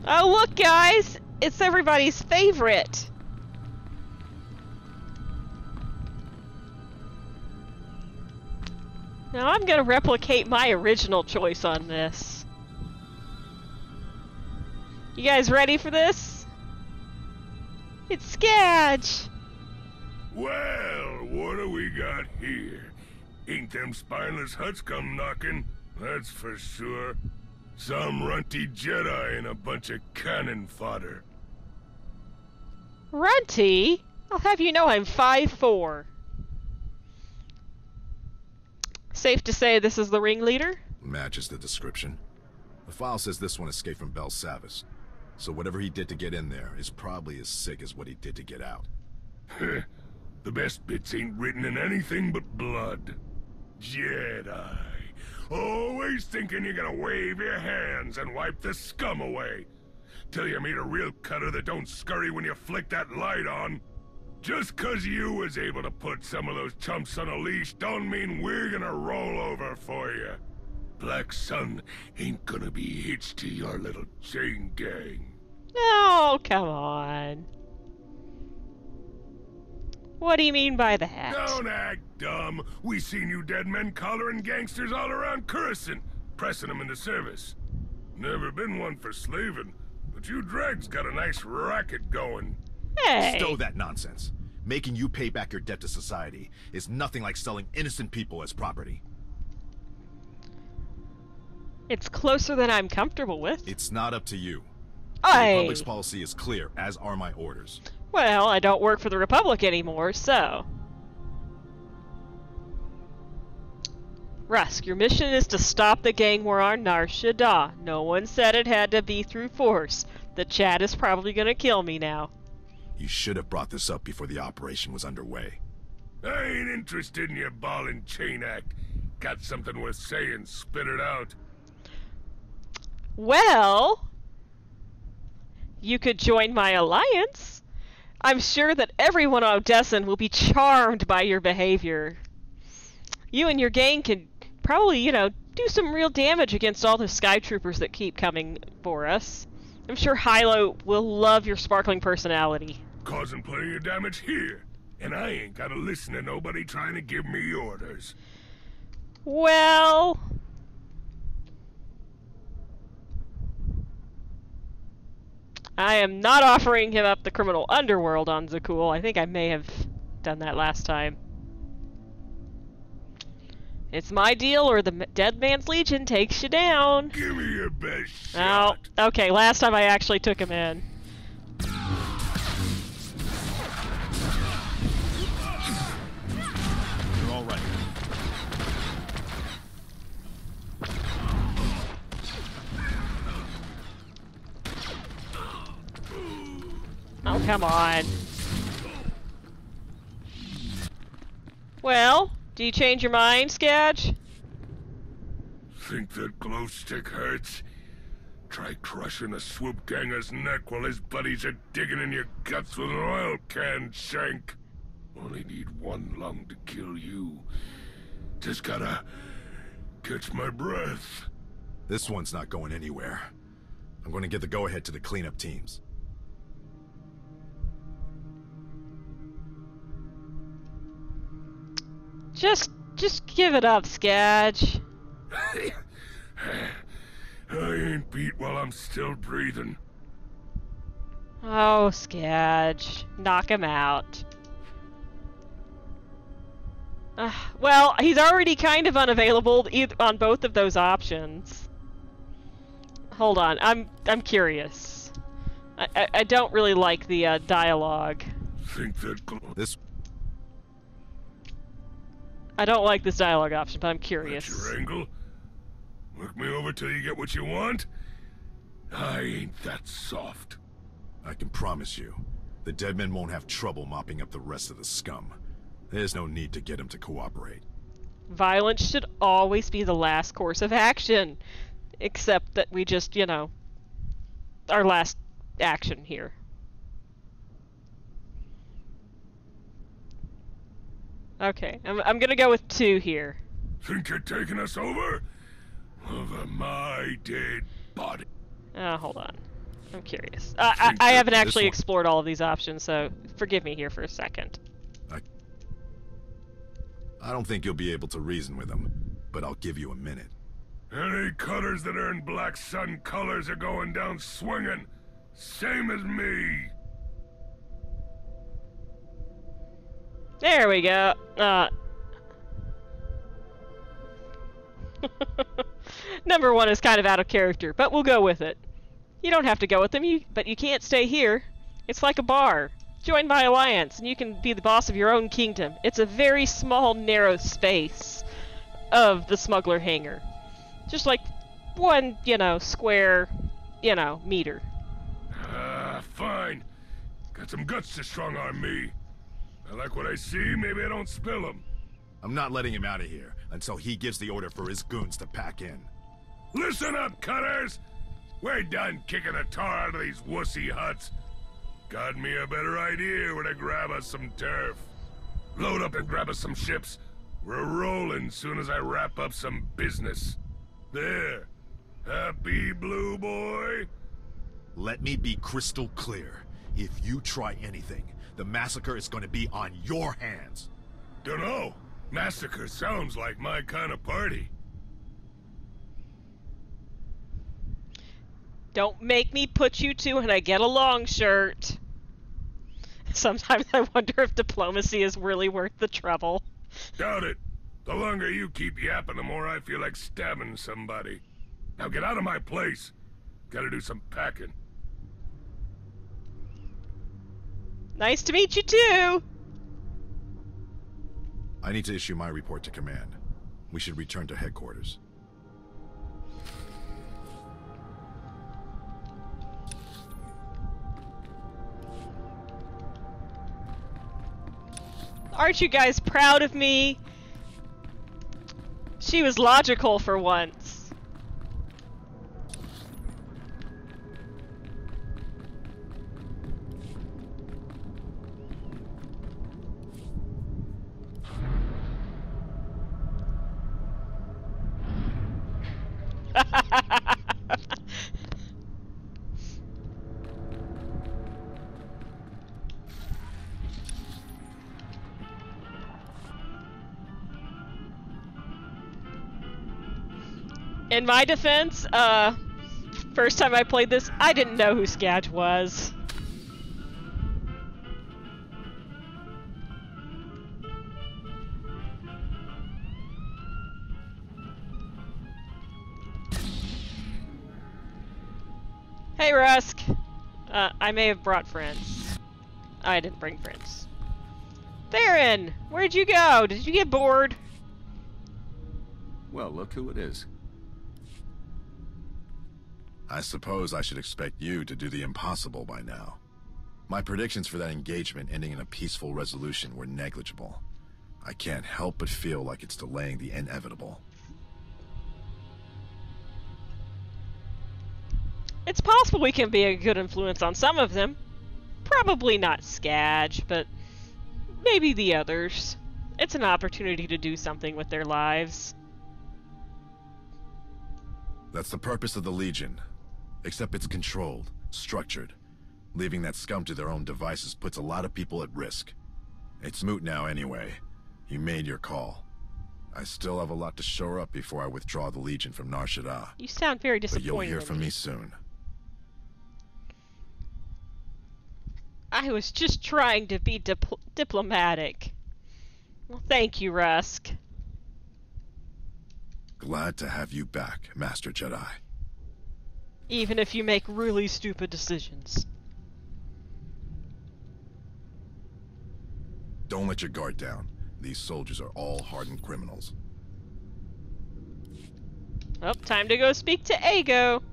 look, guys! It's everybody's favorite! Now I'm gonna replicate my original choice on this. You guys ready for this? It's Skadge! Well, what do we got here? Ain't them spineless huts come knocking, that's for sure. Some runty Jedi and a bunch of cannon fodder. Runty? I'll have you know I'm 5'4". Safe to say this is the ringleader? Matches the description. The file says this one escaped from Bel Savis. So whatever he did to get in there is probably as sick as what he did to get out. The best bits ain't written in anything but blood. Jedi. Always thinking you're gonna wave your hands and wipe the scum away. Till you meet a real cutter that don't scurry when you flick that light on. Just 'cause you was able to put some of those chumps on a leash don't mean we're gonna roll over for you. Black Sun ain't gonna be hitched to your little chain gang. Oh, come on. What do you mean by that? Don't act dumb. We seen you dead men collaring gangsters all around Coruscant. pressing them into service. Never been one for slaving, but you dregs got a nice racket going. Hey! Stow that nonsense. Making you pay back your debt to society is nothing like selling innocent people as property. It's closer than I'm comfortable with. It's not up to you. Aye. The Republic's policy is clear, as are my orders. Well, I don't work for the Republic anymore, so... Rusk, your mission is to stop the gang war on Nar Shaddaa. No one said it had to be through force. The Chad is probably gonna kill me now. You should have brought this up before the operation was underway. I ain't interested in your ball and chain act. Got something worth saying, spit it out. Well... you could join my alliance. I'm sure that everyone on Odessen will be charmed by your behavior. You and your gang can probably, you know, do some real damage against all the Skytroopers that keep coming for us. I'm sure Hilo will love your sparkling personality. Causing plenty of damage here, and I ain't gotta listen to nobody trying to give me orders. Well... I am not offering him up the criminal underworld on Zakuul. I think I may have done that last time. It's my deal or the Dead Man's Legion takes you down. Give me your best shot. Oh, okay, last time I actually took him in. You're all right. Oh, come on. Well, do you change your mind, Skadge? Think that glow stick hurts? Try crushing a swoop ganger's neck while his buddies are digging in your guts with an oil can, Shank. Only need one lung to kill you. Just gotta catch my breath. This one's not going anywhere. I'm going to give the go-ahead to the cleanup teams. Just give it up, Skadge. I ain't beat while I'm still breathing. Oh, Skadge. Knock him out. Well, he's already kind of unavailable on both of those options. Hold on, I'm curious. I don't really like the dialogue. Think that this. I don't like this dialogue option, but I'm curious. That's your angle? Work me over till you get what you want? I ain't that soft. I can promise you, the dead men won't have trouble mopping up the rest of the scum. There's no need to get him to cooperate. Violence should always be the last course of action. Except that we just, you know, our last action here. Okay, I'm gonna go with 2 here. Think you're taking us over? Over my dead body. Hold on. I'm curious. I haven't actually explored all of these options, so forgive me here for a second. I don't think you'll be able to reason with them, but I'll give you a minute. Any cutters that earn Black Sun colors are going down swinging. Same as me. There we go. Number 1 is kind of out of character, but we'll go with it. You don't have to go with them, but you can't stay here. It's like a bar. Join my alliance, and you can be the boss of your own kingdom. It's a very small, narrow space of the smuggler hangar. Just like 1, you know, square, you know, meter. Fine. Got some guts to strong-arm me. I like what I see, maybe I don't spill them. I'm not letting him out of here until he gives the order for his goons to pack in. Listen up, cutters! We're done kicking the tar out of these wussy huts. Got me a better idea where to grab us some turf. Load up and grab us some ships. We're rolling soon as I wrap up some business. There. Happy, blue boy? Let me be crystal clear. If you try anything, the massacre is going to be on your hands. Dunno. Massacre sounds like my kind of party. Don't make me put you two in a get-along shirt. Sometimes I wonder if diplomacy is really worth the trouble. Doubt it. The longer you keep yapping, the more I feel like stabbing somebody. Now get out of my place. Gotta do some packing. Nice to meet you too! I need to issue my report to command. We should return to headquarters. Aren't you guys proud of me? She was logical for once. In my defense, first time I played this, I didn't know who Skadge was. Hey, Rusk! I may have brought friends. I didn't bring friends. Theron! Where'd you go? Did you get bored? Well, look who it is. I suppose I should expect you to do the impossible by now. My predictions for that engagement ending in a peaceful resolution were negligible. I can't help but feel like it's delaying the inevitable. It's possible we can be a good influence on some of them. Probably not Skadge, but maybe the others. It's an opportunity to do something with their lives. That's the purpose of the Legion. Except it's controlled, structured. Leaving that scum to their own devices puts a lot of people at risk. It's moot now anyway. You made your call. I still have a lot to shore up before I withdraw the Legion from Nar Shaddaa. You sound very disappointed. But you'll hear from me soon. I was just trying to be diplomatic. Well, thank you, Rusk. Glad to have you back, Master Jedi. Even if you make really stupid decisions. Don't let your guard down. These soldiers are all hardened criminals. Well, time to go speak to Ago.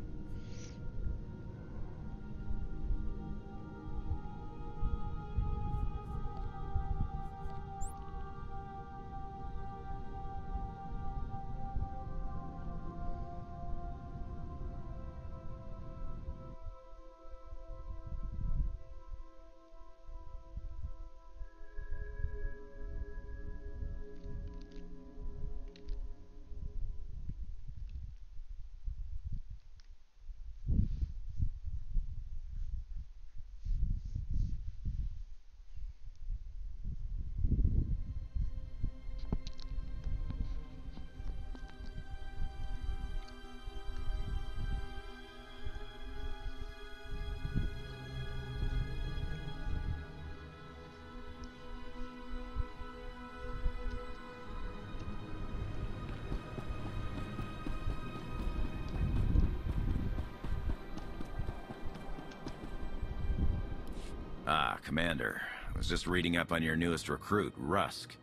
Ah, Commander. I was just reading up on your newest recruit, Rusk.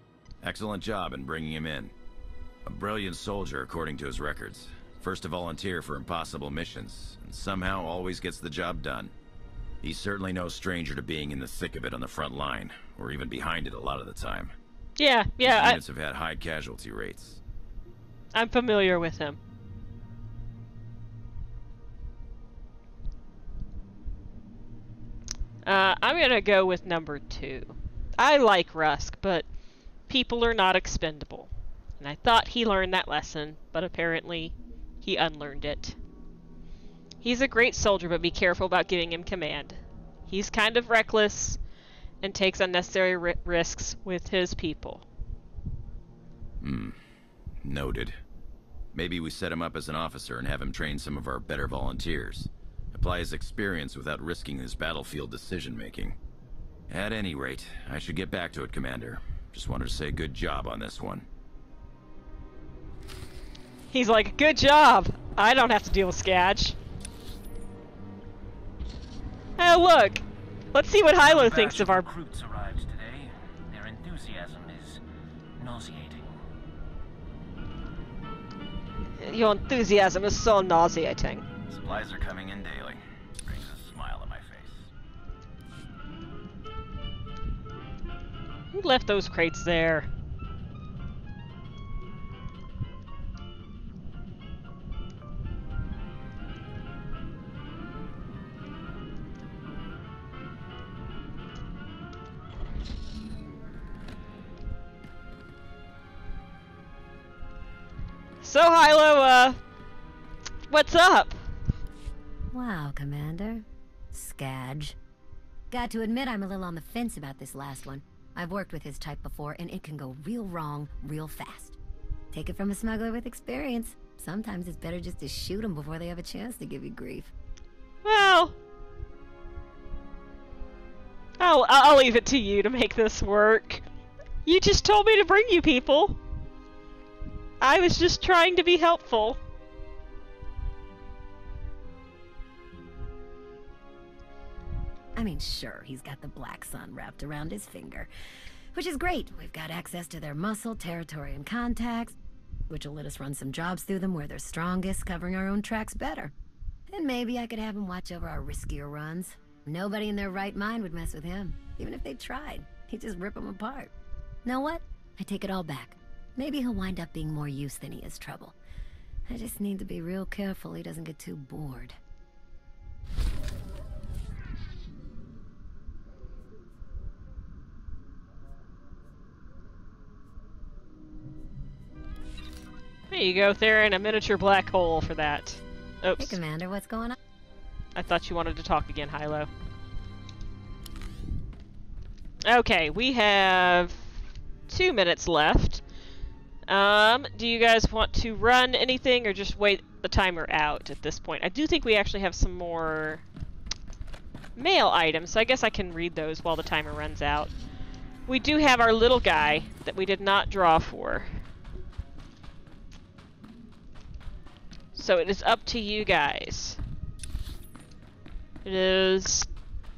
Excellent job in bringing him in. A brilliant soldier, according to his records. First to volunteer for impossible missions, and somehow always gets the job done. He's certainly no stranger to being in the thick of it on the front line, or even behind it a lot of the time. Yeah. His units have had high casualty rates. I'm familiar with him. I'm gonna go with number 2. I like Rusk, but people are not expendable. And I thought he learned that lesson, but apparently he unlearned it. He's a great soldier, but be careful about giving him command. He's kind of reckless and takes unnecessary risks with his people. Noted. Maybe we set him up as an officer and have him train some of our better volunteers. Apply his experience without risking his battlefield decision-making. At any rate, I should get back to it, Commander. Just wanted to say good job on this one. He's like, good job! I don't have to deal with Skadge. Oh, look! Let's see what Hilo thinks of our... recruits arrived today. Their enthusiasm is nauseating. Your enthusiasm is so nauseating. Supplies are coming in daily. Brings a smile on my face. Who left those crates there? So, Hilo, what's up? Wow, Commander. Skadge. Got to admit I'm a little on the fence about this last one. I've worked with his type before, and it can go real wrong real fast. Take it from a smuggler with experience. Sometimes it's better just to shoot them before they have a chance to give you grief. Well... I'll leave it to you to make this work. You just told me to bring you people. I was just trying to be helpful. I mean, sure, he's got the Black Sun wrapped around his finger, which is great. We've got access to their muscle, territory, and contacts, which will let us run some jobs through them where they're strongest, covering our own tracks better. And maybe I could have him watch over our riskier runs. Nobody in their right mind would mess with him, even if they tried. He'd just rip them apart. Know what? I take it all back. Maybe he'll wind up being more use than he is trouble. I just need to be real careful he doesn't get too bored. There you go, Theron, a miniature black hole for that. Oops. Hey, Commander, what's going on? I thought you wanted to talk again, Hilo. Okay, we have 2 minutes left. Do you guys want to run anything or just wait the timer out at this point? I do think we actually have some more mail items, so I guess I can read those while the timer runs out. We do have our little guy that we did not draw for. So it is up to you guys. It is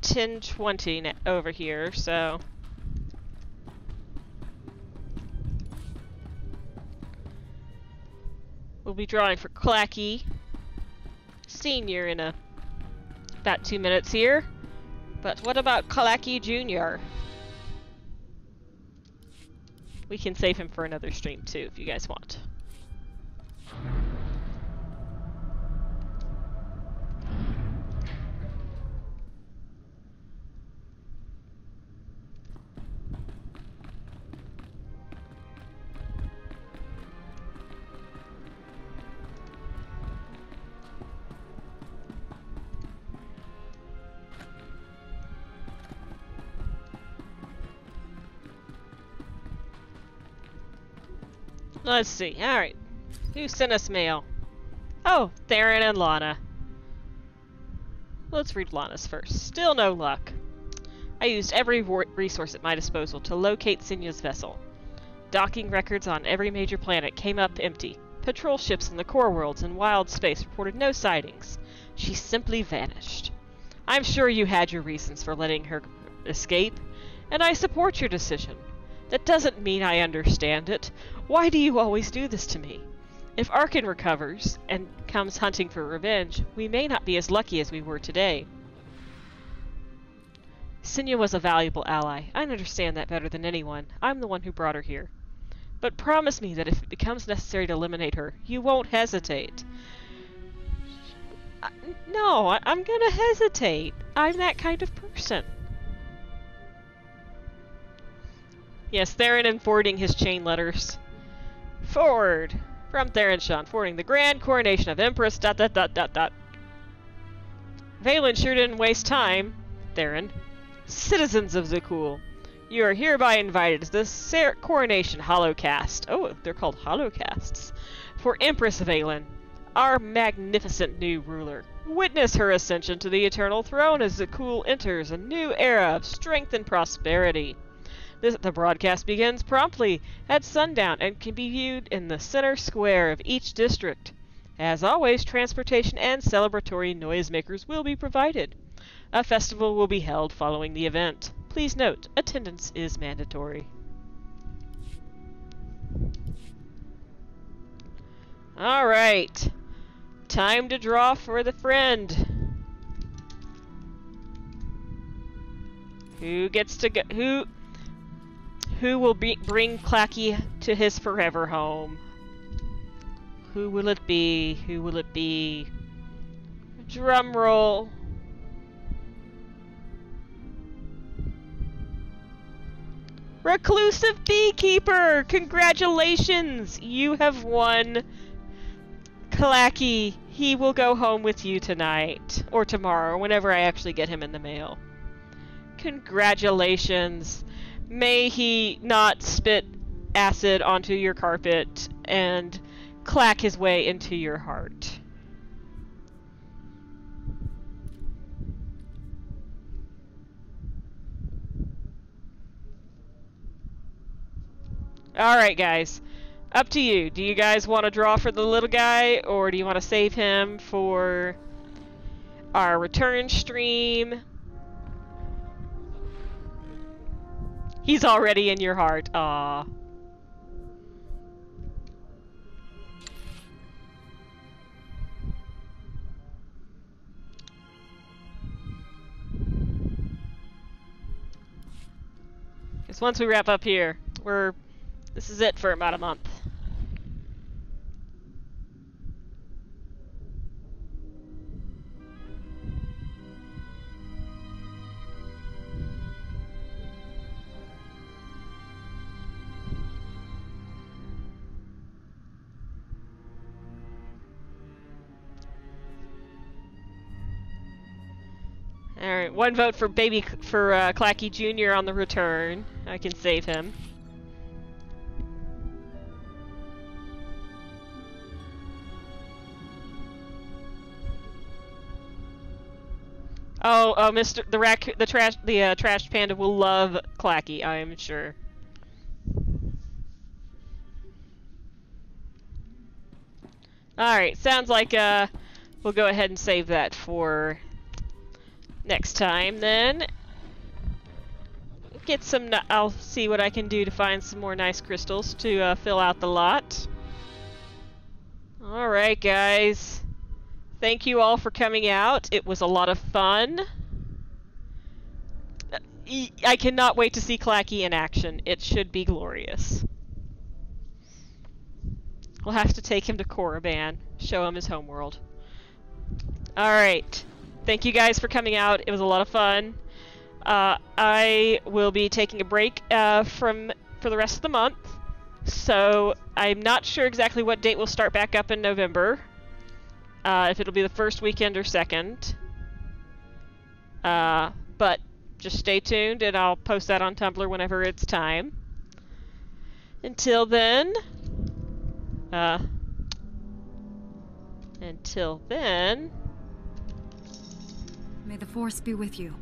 10:20 over here, so... We'll be drawing for Clacky Senior in about 2 minutes here. But what about Clacky Junior? We can save him for another stream too, if you guys want. Let's see. Alright. Who sent us mail? Oh, Theron and Lana. Let's read Lana's first. Still no luck. I used every resource at my disposal to locate Sinya's vessel. Docking records on every major planet came up empty. Patrol ships in the core worlds and wild space reported no sightings. She simply vanished. I'm sure you had your reasons for letting her escape, and I support your decision. That doesn't mean I understand it. Why do you always do this to me? If Arcann recovers and comes hunting for revenge, we may not be as lucky as we were today. Sinya was a valuable ally. I understand that better than anyone. I'm the one who brought her here. But promise me that if it becomes necessary to eliminate her, you won't hesitate. No, I'm gonna hesitate. I'm that kind of person. Yes, Theron and forwarding his chain letters. Forward! From Theron Sean, forwarding the grand coronation of Empress ... Valen sure didn't waste time. Theron. Citizens of Zakul, you are hereby invited to the coronation holocast. Oh, they're called holocasts. For Empress Valen. our magnificent new ruler. Witness her ascension to the Eternal Throne as Zakuul enters a new era of strength and prosperity. The broadcast begins promptly at sundown and can be viewed in the center square of each district. As always, transportation and celebratory noisemakers will be provided. A festival will be held following the event. Please note, attendance is mandatory. Alright. Time to draw for the friend. Who gets to go? Who will bring Clacky to his forever home? Who will it be? Who will it be? Drum roll. Reclusive Beekeeper! Congratulations! You have won Clacky. He will go home with you tonight. Or tomorrow, whenever I actually get him in the mail. Congratulations. May he not spit acid onto your carpet and clack his way into your heart. Alright guys, up to you. Do you guys want to draw for the little guy, or do you want to save him for our return stream? He's already in your heart. Aww. Because once we wrap up here, this is it for about a month. Alright, one vote for Clacky Jr. on the return. I can save him. Oh, Mr. the trash panda will love Clacky, I am sure. Alright, sounds like we'll go ahead and save that for next time then. Get some, I'll see what I can do to find some more nice crystals to fill out the lot. Alright guys. Thank you all for coming out. It was a lot of fun. I cannot wait to see Clacky in action. It should be glorious. We'll have to take him to Korriban, show him his homeworld. Alright. Thank you guys for coming out. It was a lot of fun. I will be taking a break for the rest of the month. So I'm not sure exactly what date we'll start back up in November. If it'll be the first weekend or second. But just stay tuned and I'll post that on Tumblr whenever it's time. Until then, May the Force be with you.